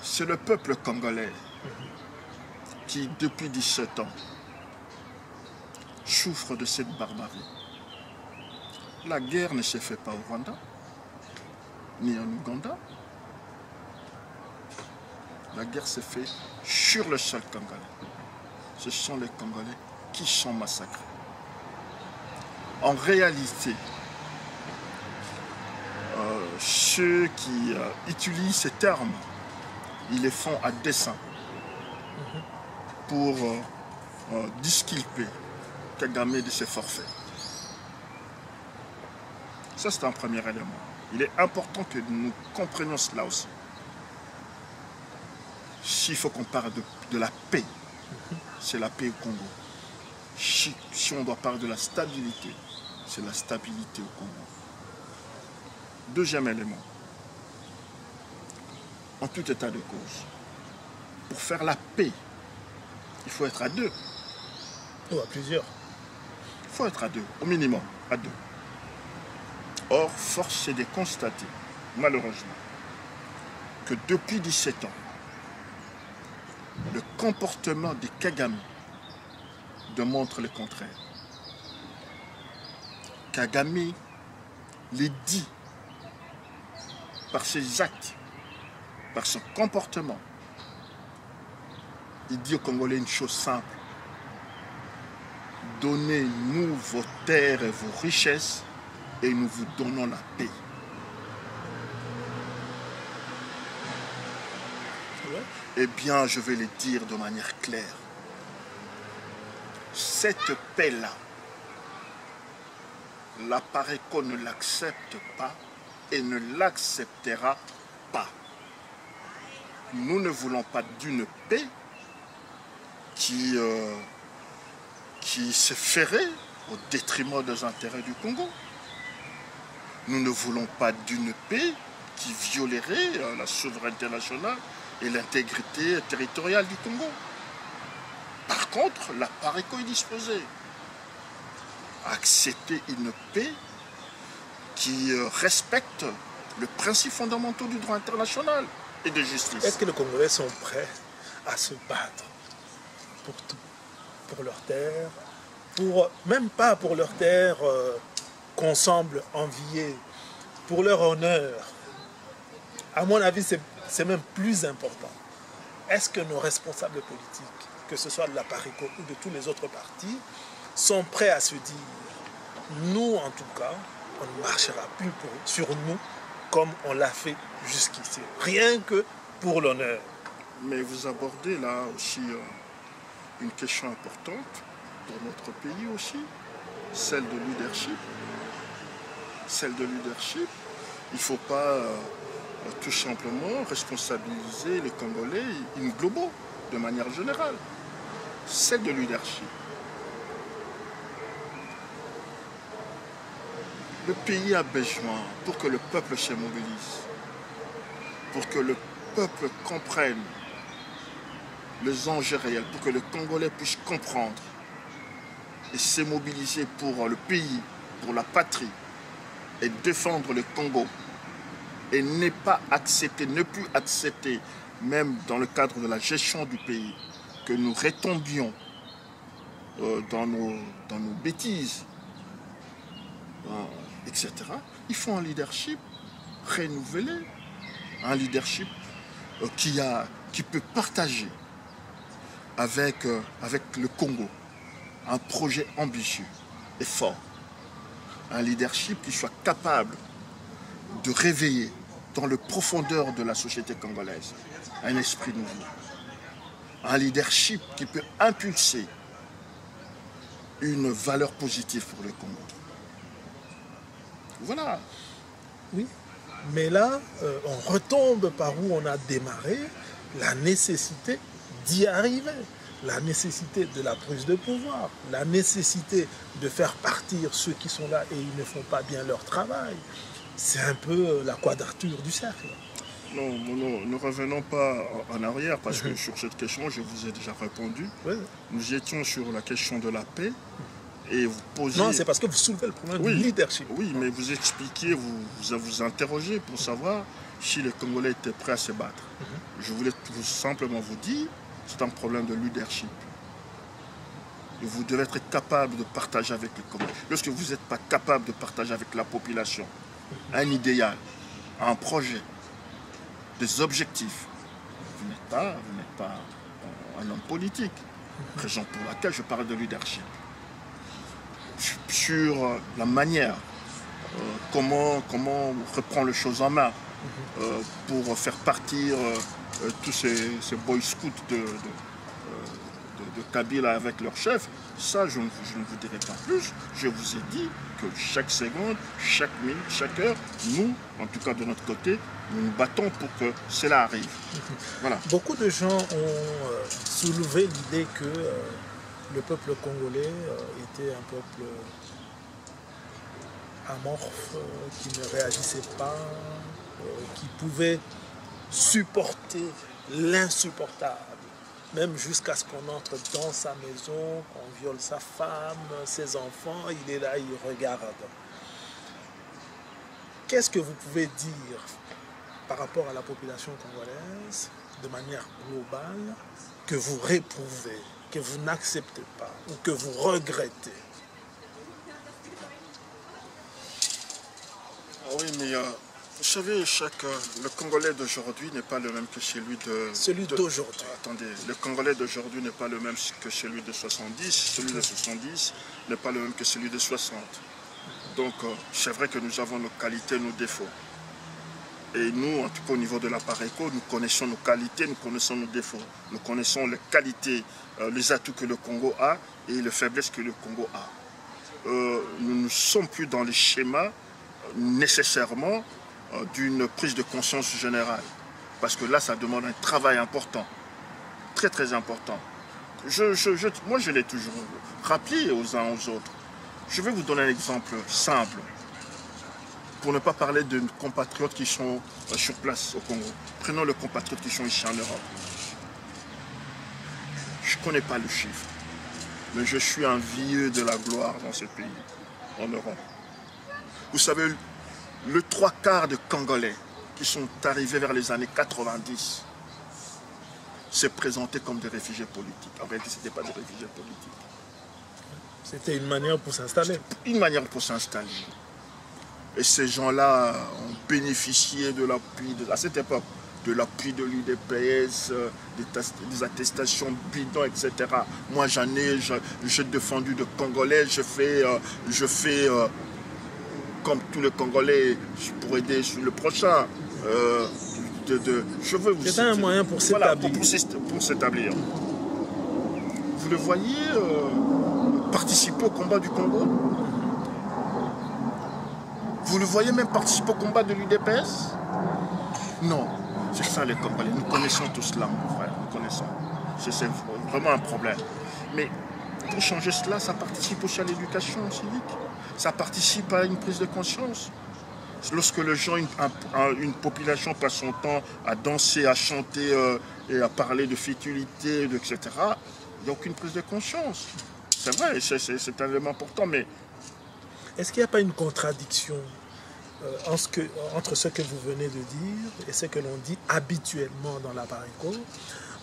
C'est le peuple congolais qui, depuis 17 ans, souffre de cette barbarie. La guerre ne se fait pas au Rwanda, ni en Ouganda. La guerre se fait sur le sol congolais. Ce sont les Congolais qui sont massacrés. En réalité, ceux qui utilisent ces termes, ils les font à dessein pour disculper Kagame de ses forfaits. Ça, c'est un premier élément. Il est important que nous comprenions cela aussi. S'il faut qu'on parle de la paix, c'est la paix au Congo. Si on doit parler de la stabilité, c'est la stabilité au Congo. Deuxième élément. En tout état de cause, pour faire la paix, il faut être à deux. Ou à plusieurs. Il faut être à deux, au minimum, à deux. Or, force est de constater, malheureusement, que depuis 17 ans, le comportement des Kagame démontre le contraire. Kagame les dit par ses actes, par son comportement. Il dit aux Congolais une chose simple. Donnez-nous vos terres et vos richesses et nous vous donnons la paix. Ouais. Eh bien, je vais le dire de manière claire. Cette paix-là, la PARECO ne l'accepte pas et ne l'acceptera pas. Nous ne voulons pas d'une paix qui se ferait au détriment des intérêts du Congo. Nous ne voulons pas d'une paix qui violerait la souveraineté nationale et l'intégrité territoriale du Congo. Par contre, la PARECO est disposée à accepter une paix qui respecte les principes fondamentaux du droit international et de justice. Est-ce que les Congolais sont prêts à se battre pour tout, pour leurs terres, même pas pour leurs terres qu'on semble envier, pour leur honneur? À mon avis, c'est même plus important. Est-ce que nos responsables politiques, que ce soit de la PARECO ou de tous les autres partis, sont prêts à se dire, nous en tout cas, on ne marchera plus sur nous comme on l'a fait jusqu'ici, rien que pour l'honneur. Mais vous abordez là aussi une question importante pour notre pays aussi, celle de leadership. Celle de leadership, il ne faut pas tout simplement responsabiliser les Congolais in globo, de manière générale. Celle de leadership. Le pays a besoin, pour que le peuple se mobilise, pour que le peuple comprenne les enjeux réels, pour que le Congolais puisse comprendre et se mobiliser pour le pays, pour la patrie, et défendre le Congo, et ne plus accepter, même dans le cadre de la gestion du pays, que nous retombions dans nos bêtises, etc. Il faut un leadership renouvelé, un leadership qui peut partager avec le Congo un projet ambitieux et fort. Un leadership qui soit capable de réveiller dans le profondeur de la société congolaise un esprit nouveau, un leadership qui peut impulser une valeur positive pour le Congo. Voilà. Oui, mais là, on retombe par où on a démarré, la nécessité d'y arriver, la nécessité de la prise de pouvoir, la nécessité de faire partir ceux qui sont là et ils ne font pas bien leur travail. C'est un peu la quadrature du cercle. Non, ne revenons pas en arrière parce que sur cette question, je vous ai déjà répondu. Oui. Nous étions sur la question de la paix et vous posez... Non, c'est parce que vous soulevez le problème du leadership. Oui, mais vous expliquez, vous interrogez pour savoir si les Congolais étaient prêts à se battre. Je voulais simplement vous dire, c'est un problème de leadership. Et vous devez être capable de partager avec les Congolais. Lorsque vous n'êtes pas capable de partager avec la population un idéal, un projet, des objectifs, vous n'êtes pas un homme politique. Raison pour laquelle je parle de leadership. Sur la manière, comment reprendre les choses en main pour faire partir tous ces boy scouts de Kabila avec leur chef, ça je ne vous dirai pas plus. Je vous ai dit que chaque seconde, chaque minute, chaque heure, nous, en tout cas de notre côté, nous nous battons pour que cela arrive. Voilà. Beaucoup de gens ont soulevé l'idée que le peuple congolais était un peuple amorphe, qui ne réagissait pas, qui pouvait supporter l'insupportable, même jusqu'à ce qu'on entre dans sa maison, qu'on viole sa femme, ses enfants, il est là, il regarde. Qu'est-ce que vous pouvez dire par rapport à la population congolaise, de manière globale, que vous réprouvez, que vous n'acceptez pas ou que vous regrettez? Oui, mais vous savez, le Congolais d'aujourd'hui n'est pas le même que celui de... Celui d'aujourd'hui. Attendez, le Congolais d'aujourd'hui n'est pas le même que celui de 70, celui de 70 n'est pas le même que celui de 60. Donc, c'est vrai que nous avons nos qualités, nos défauts. Et nous, en tout cas au niveau de l'Apareco, nous connaissons nos qualités, nous connaissons nos défauts. Nous connaissons les qualités, les atouts que le Congo a et les faiblesses que le Congo a. Nous ne sommes plus dans les schémas nécessairement d'une prise de conscience générale. Parce que là, ça demande un travail important, très très important. Moi, je l'ai toujours rappelé aux uns aux autres. Je vais vous donner un exemple simple, pour ne pas parler de compatriotes qui sont sur place au Congo. Prenons les compatriotes qui sont ici en Europe. Je ne connais pas le chiffre, mais je suis un vieux de la gloire dans ce pays, en Europe. Vous savez, le 3/4 de Congolais qui sont arrivés vers les années 90 s'est présenté comme des réfugiés politiques. En réalité, ce n'était pas des réfugiés politiques. C'était une manière pour s'installer. Une manière pour s'installer. Et ces gens-là ont bénéficié de l'appui, à cette époque, de l'appui de l'UDPS, des attestations bidons, etc. Moi, j'ai défendu de Congolais, je fais comme tous les Congolais pour aider le prochain. C'était un moyen pour s'établir. Voilà, pour s'établir. Vous le voyez participer au combat du Congo? Vous le voyez même participer au combat de l'UDPS? Non, c'est ça les Congolais. Nous connaissons tout cela, mon frère. Nous connaissons. C'est vraiment un problème. Mais pour changer cela, ça participe aussi à l'éducation civique. Ça participe à une prise de conscience. Lorsque les gens, une population passe son temps à danser, à chanter et à parler de futilité, etc., il n'y a aucune prise de conscience. C'est vrai, c'est un élément important, mais... Est-ce qu'il n'y a pas une contradiction entre ce que vous venez de dire et ce que l'on dit habituellement dans l'Apareco?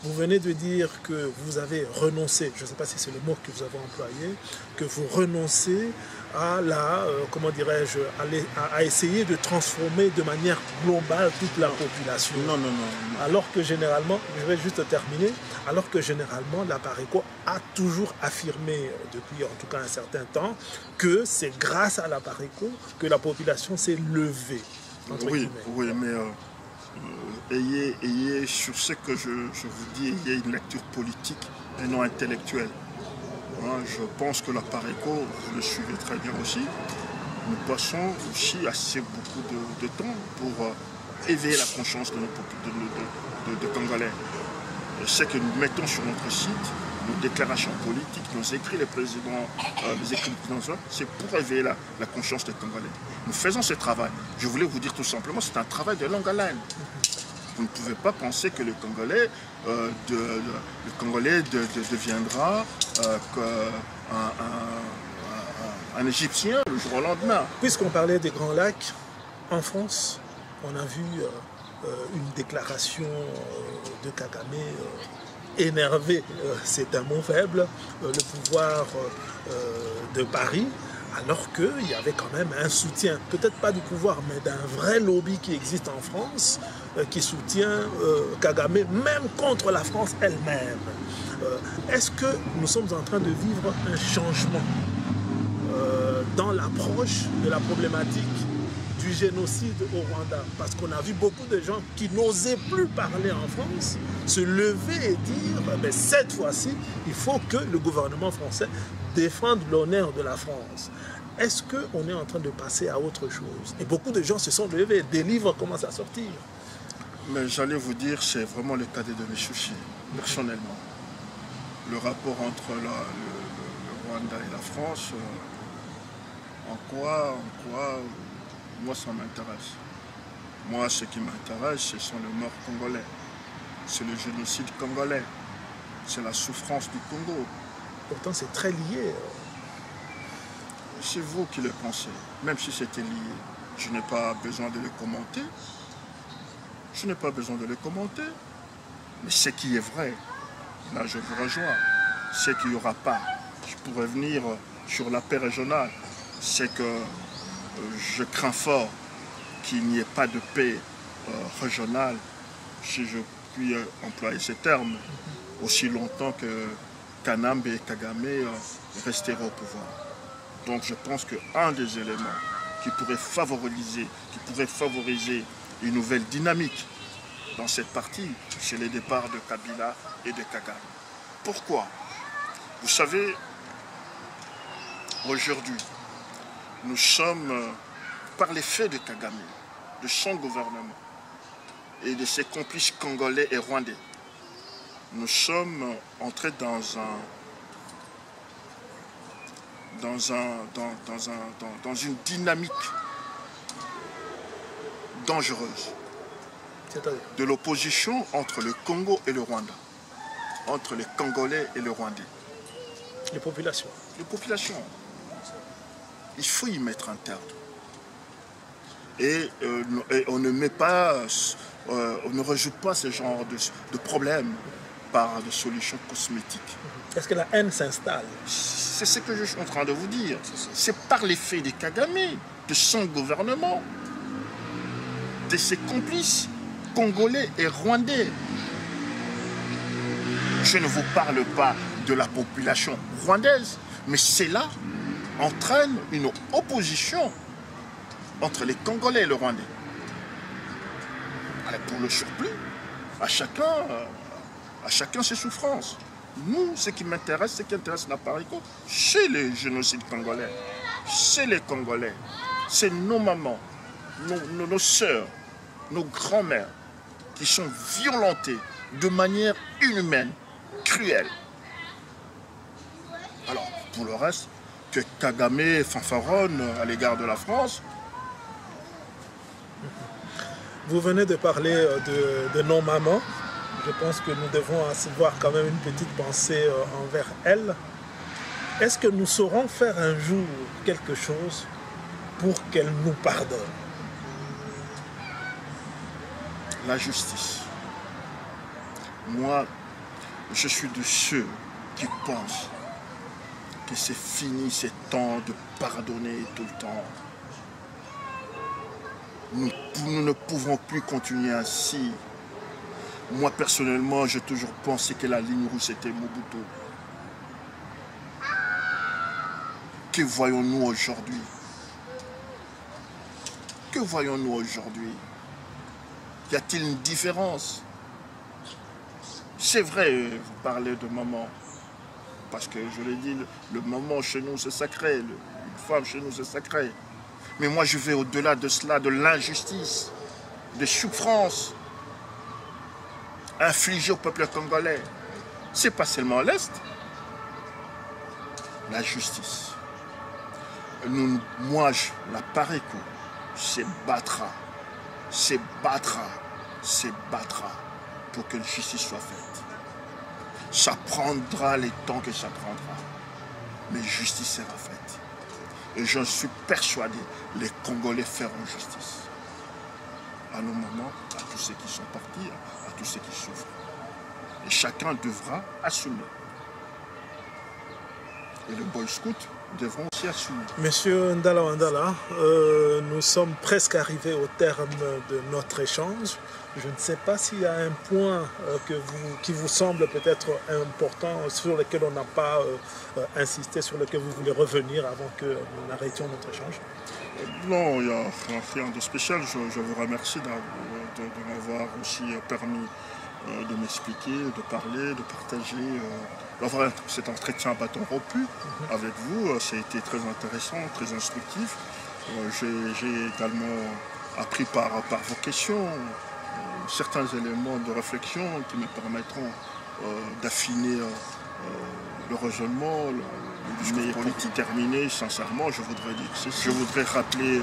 Vous venez de dire que vous avez renoncé, je ne sais pas si c'est le mot que vous avez employé, que vous renoncez à comment dirais-je, à essayer de transformer de manière globale toute la population. Non. Alors que généralement, je vais juste terminer, alors que généralement l'Apareco a toujours affirmé depuis en tout cas un certain temps que c'est grâce à l'Apareco que la population s'est levée. Oui, oui, mais ayez sur ce que je vous dis, ayez une lecture politique et non intellectuelle. Hein, je pense que la Pareco, vous le suivez très bien aussi, nous passons aussi assez beaucoup de temps pour éveiller la conscience de Congolais. Ce que nous mettons sur notre site, nos déclarations politiques, nos écrits, les présidents, les écrits du président, c'est pour éveiller la conscience des Congolais. Nous faisons ce travail. Je voulais vous dire tout simplement, c'est un travail de longue haleine. Vous ne pouvez pas penser que le Congolais deviendra un Égyptien le jour au lendemain. Puisqu'on parlait des Grands Lacs, en France, on a vu une déclaration de Kagame énervé, c'est un mot faible, le pouvoir de Paris, alors qu'il y avait quand même un soutien, peut-être pas du pouvoir, mais d'un vrai lobby qui existe en France, qui soutient Kagame, même contre la France elle-même. Est-ce que nous sommes en train de vivre un changement dans l'approche de la problématique du génocide au Rwanda? Parce qu'on a vu beaucoup de gens qui n'osaient plus parler en France se lever et dire mais cette fois-ci, il faut que le gouvernement français défende l'honneur de la France. Est-ce qu'on est en train de passer à autre chose? Et beaucoup de gens se sont levés, des livres commencent à sortir. Mais j'allais vous dire, c'est vraiment le cadet de mes soucis, personnellement. Le rapport entre le Rwanda et la France, en quoi moi ça m'intéresse. Moi ce qui m'intéresse, ce sont les morts congolais. C'est le génocide congolais. C'est la souffrance du Congo. Pourtant c'est très lié. C'est vous qui le pensez. Même si c'était lié, je n'ai pas besoin de le commenter. Je n'ai pas besoin de le commenter. Mais ce qui est vrai, là je vous rejoins, c'est qu'il n'y aura pas. Je pourrais venir sur la paix régionale. C'est que je crains fort qu'il n'y ait pas de paix régionale, si je puis employer ces termes, aussi longtemps que Kanambe et Kagame resteront au pouvoir. Donc je pense qu'un des éléments qui pourrait favoriser une nouvelle dynamique dans cette partie, c'est le départ de Kabila et de Kagame. Pourquoi? Vous savez, aujourd'hui, nous sommes, par les faits de Kagame, de son gouvernement et de ses complices congolais et rwandais, nous sommes entrés dans une dynamique dangereuse de l'opposition entre le Congo et le Rwanda, entre les Congolais et le Rwandais. Les populations. Les populations. Il faut y mettre un terme. Et on ne met pas, on ne résout pas ce genre de problèmes par des solutions cosmétiques. Est-ce que la haine s'installe? C'est ce que je suis en train de vous dire. C'est par l'effet de Kagame, de son gouvernement, de ses complices congolais et rwandais. Je ne vous parle pas de la population rwandaise, mais cela entraîne une opposition entre les Congolais et le Rwandais. Alors pour le surplus, à chacun ses souffrances. Nous, ce qui m'intéresse, ce qui intéresse la Pareco, c'est les génocides congolais. C'est les Congolais. C'est nos mamans, nos sœurs, nos grands-mères qui sont violentées de manière inhumaine, cruelle. Alors, pour le reste, que Kagame fanfaronne à l'égard de la France. Vous venez de parler de nos mamans. Je pense que nous devons avoir quand même une petite pensée envers elles. Est-ce que nous saurons faire un jour quelque chose pour qu'elles nous pardonnent? La justice. Moi, je suis de ceux qui pensent que c'est fini, c'est temps de pardonner tout le temps. Nous ne pouvons plus continuer ainsi. Moi, personnellement, j'ai toujours pensé que la ligne rouge, c'était Mobutu. Que voyons-nous aujourd'hui? Que voyons-nous aujourd'hui? Y a-t-il une différence? C'est vrai, vous parlez de maman. Parce que je l'ai dit, le maman chez nous c'est sacré. Une femme chez nous c'est sacré. Mais moi je vais au-delà de cela, de l'injustice, des souffrances infligées au peuple congolais. C'est pas seulement l'Est. La justice. Moi, la PARECO, c'est battra pour que la justice soit faite. Ça prendra les temps que ça prendra, mais justice sera faite. Et j'en suis persuadé, les Congolais feront justice. À nos mamans, à tous ceux qui sont partis, à tous ceux qui souffrent. Et chacun devra assumer. Et les Boy Scouts devront aussi assumer. Monsieur Ndala Wandala, nous sommes presque arrivés au terme de notre échange. Je ne sais pas s'il y a un point qui vous semble peut-être important, sur lequel on n'a pas insisté, sur lequel vous voulez revenir avant que nous n'arrêtions notre échange. Non, il n'y a rien de spécial. Je vous remercie de m'avoir aussi permis de m'expliquer, de parler, de partager cet entretien à bâton rompu avec vous. Ça a été très intéressant, très instructif. J'ai également appris par vos questions certains éléments de réflexion qui me permettront d'affiner le raisonnement, le discours politique. Terminé, sincèrement, je voudrais rappeler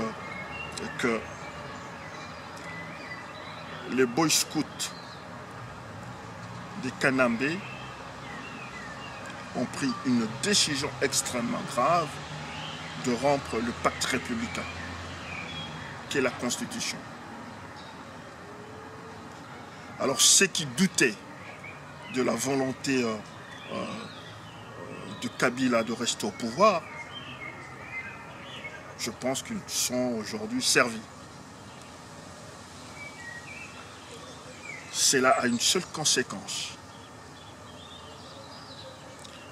que les Boy Scouts des Kanambé ont pris une décision extrêmement grave de rompre le pacte républicain, qui est la Constitution. Alors ceux qui doutaient de la volonté de Kabila de rester au pouvoir, je pense qu'ils sont aujourd'hui servis. Cela a une seule conséquence.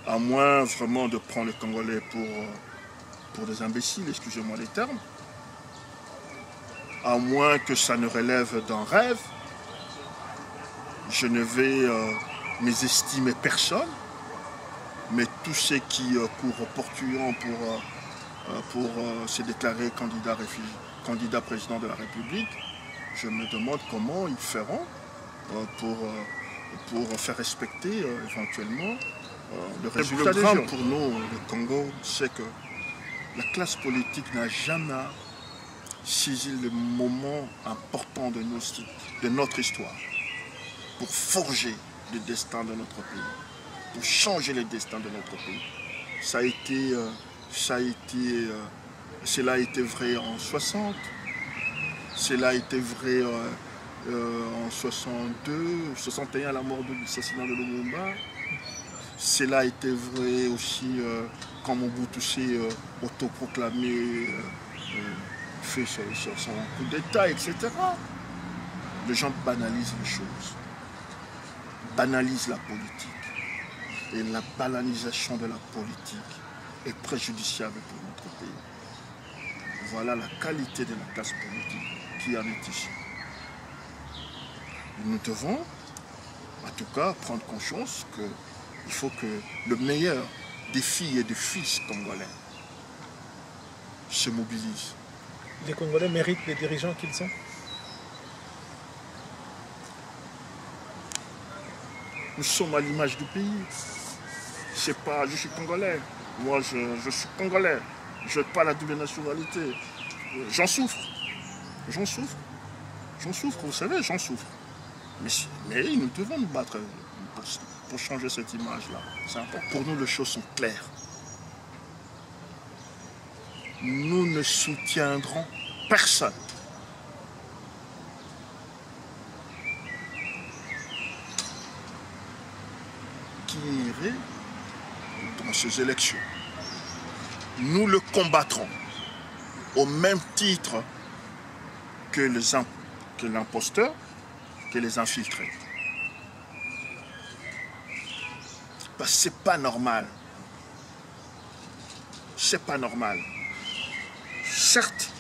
À moins vraiment de prendre les Congolais pour des imbéciles, excusez-moi les termes, à moins que ça ne relève d'un rêve, je ne vais mésestimer personne, mais tous ceux qui courent portuant pour se déclarer candidat président de la République, je me demande comment ils feront pour faire respecter éventuellement le résultat. Le drame pour nous, le Congo, c'est que la classe politique n'a jamais saisi le moment important de notre histoire pour forger le destin de notre pays, pour changer le destin de notre pays. Cela a été vrai en 60, cela a été vrai en 62, 61 à la mort de l'assassinat de Lumumba. Cela a été vrai aussi quand Mobutu s'est autoproclamé, fait son coup d'État, etc. Les gens banalisent les choses, banalisent la politique. Et la banalisation de la politique est préjudiciable pour notre pays. Voilà la qualité de la classe politique qui en est ici. Nous devons, en tout cas, prendre conscience qu'il faut que le meilleur des filles et des fils congolais se mobilise. Les Congolais méritent les dirigeants qu'ils sont? Nous sommes à l'image du pays. C'est pas, je suis congolais. Moi, je suis congolais. Je n'ai pas la double nationalité. J'en souffre. J'en souffre. J'en souffre, vous savez, j'en souffre. Mais nous devons nous battre pour changer cette image-là. C'est important. Pour nous, les choses sont claires. Nous ne soutiendrons personne. Qui irait dans ces élections. Nous le combattrons au même titre que l'imposteur, que les infiltrés. Parce que c'est pas normal. C'est pas normal. Certes,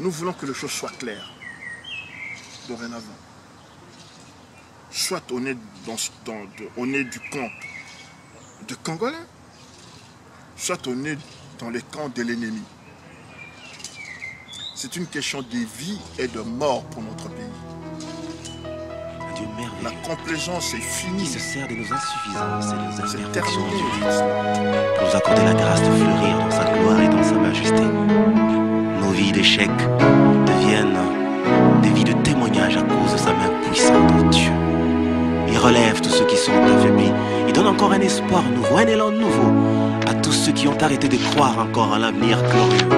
Nous voulons que les choses soient claires. Dorénavant. Soit on est, on est du camp de Congolais, soit on est dans les camps de l'ennemi. C'est une question de vie et de mort pour notre pays. Un Dieu merveilleux. La complaisance est finie. Qui se sert de nos insuffisances et de nos C'est imperfections terminé. humaines pour nous accorder la grâce de fleurir dans sa gloire et dans sa majesté. Nos vies d'échecs deviennent des vies de témoignage à cause de sa main puissante, oh Dieu. Il relève tous ceux qui sont affaiblis. Il donne encore un espoir nouveau, un élan nouveau à tous ceux qui ont arrêté de croire encore à l'avenir glorieux.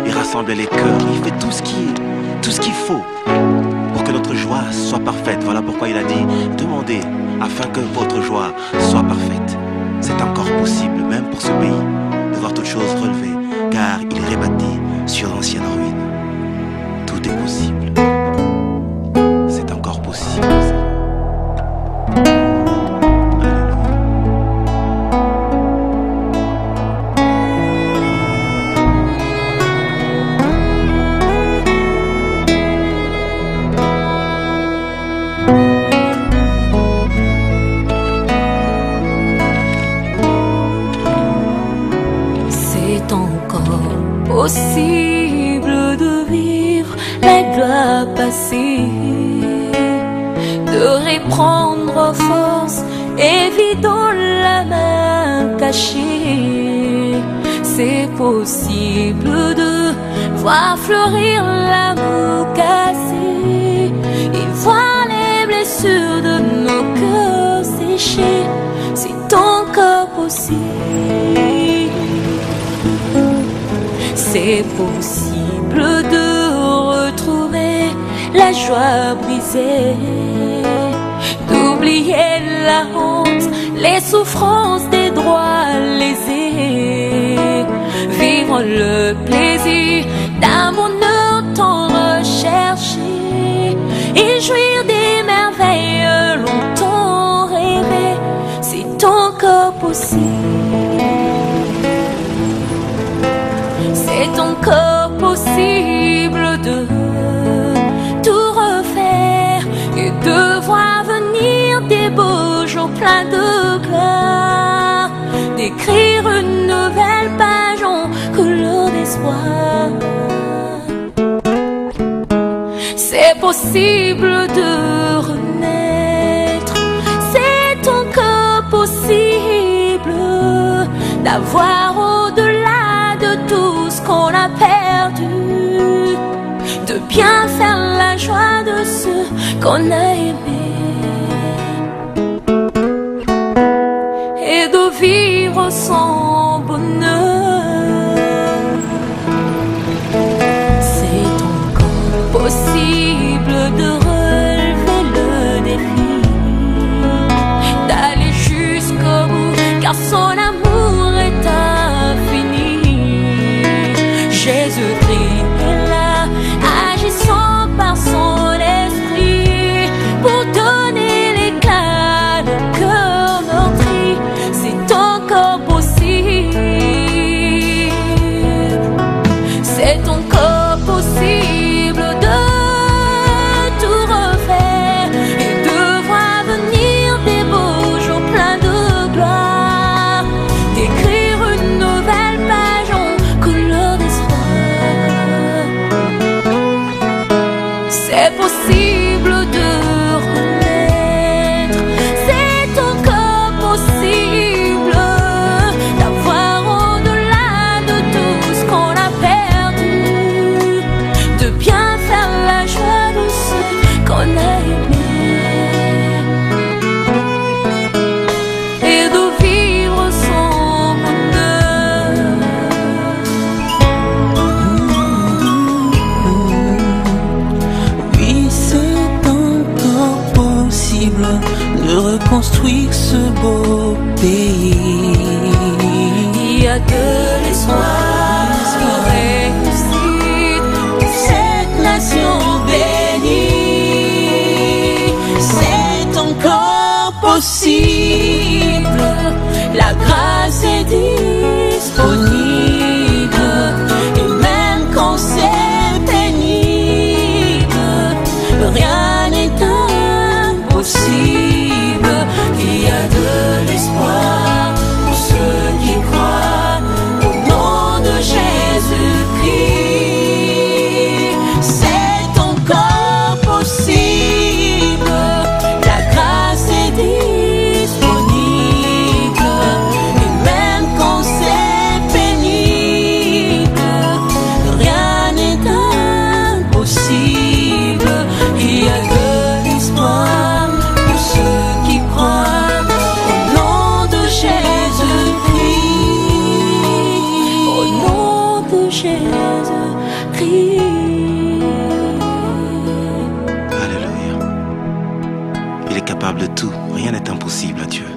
Il rassemble les cœurs, il fait tout ce qu'il faut pour que notre joie soit parfaite. Voilà pourquoi il a dit, demandez afin que votre joie soit parfaite. C'est encore possible, même pour ce pays, de voir toutes choses relevées, car il rebâtit sur l'ancienne ruine. Tout est possible. C'est encore possible. Possible de vivre la gloire passée, de reprendre force, évidant la main cachée. C'est possible de voir fleurir l'amour cassé et voir les blessures de nos cœurs séchés. C'est encore possible. C'est possible de retrouver la joie brisée, d'oublier la honte, les souffrances des droits lésés, vivre le plaisir d'un bonheur tant recherché et jouir des merveilles longtemps rêvées. C'est encore possible. C'est encore possible de tout refaire et de voir venir des beaux jours pleins de gloire, d'écrire une nouvelle page en couleur d'espoir. C'est possible de renaître, c'est encore possible d'avoir au-delà de tout ce qu'on a perdu, de bien faire la joie de ceux qu'on a aimés et de vivre sans bonheur. C'est encore possible de relever le défi, d'aller jusqu'au bout, car son amour est infini. Jésus-Christ est là, agissant par son esprit pour donner l'éclat de cœur meurtri. C'est encore possible. C'est encore possible de tout refaire et de voir venir des beaux jours pleins de gloire, d'écrire une nouvelle page en couleur d'espoir. C'est possible de renaître, c'est encore possible d'avoir au-delà de tout ce qu'on a perdu, de bien faire la joie de ceux qu'on a aimés et de vivre son bonheur. Oui, c'est encore possible de reconstruire ce beau pays. Il y a de l'espoir pour réussir pour cette nation bénie. C'est encore possible, La grâce est disponible, et même quand c'est Jésus-Christ. Alléluia. Il est capable de tout. Rien n'est impossible à Dieu.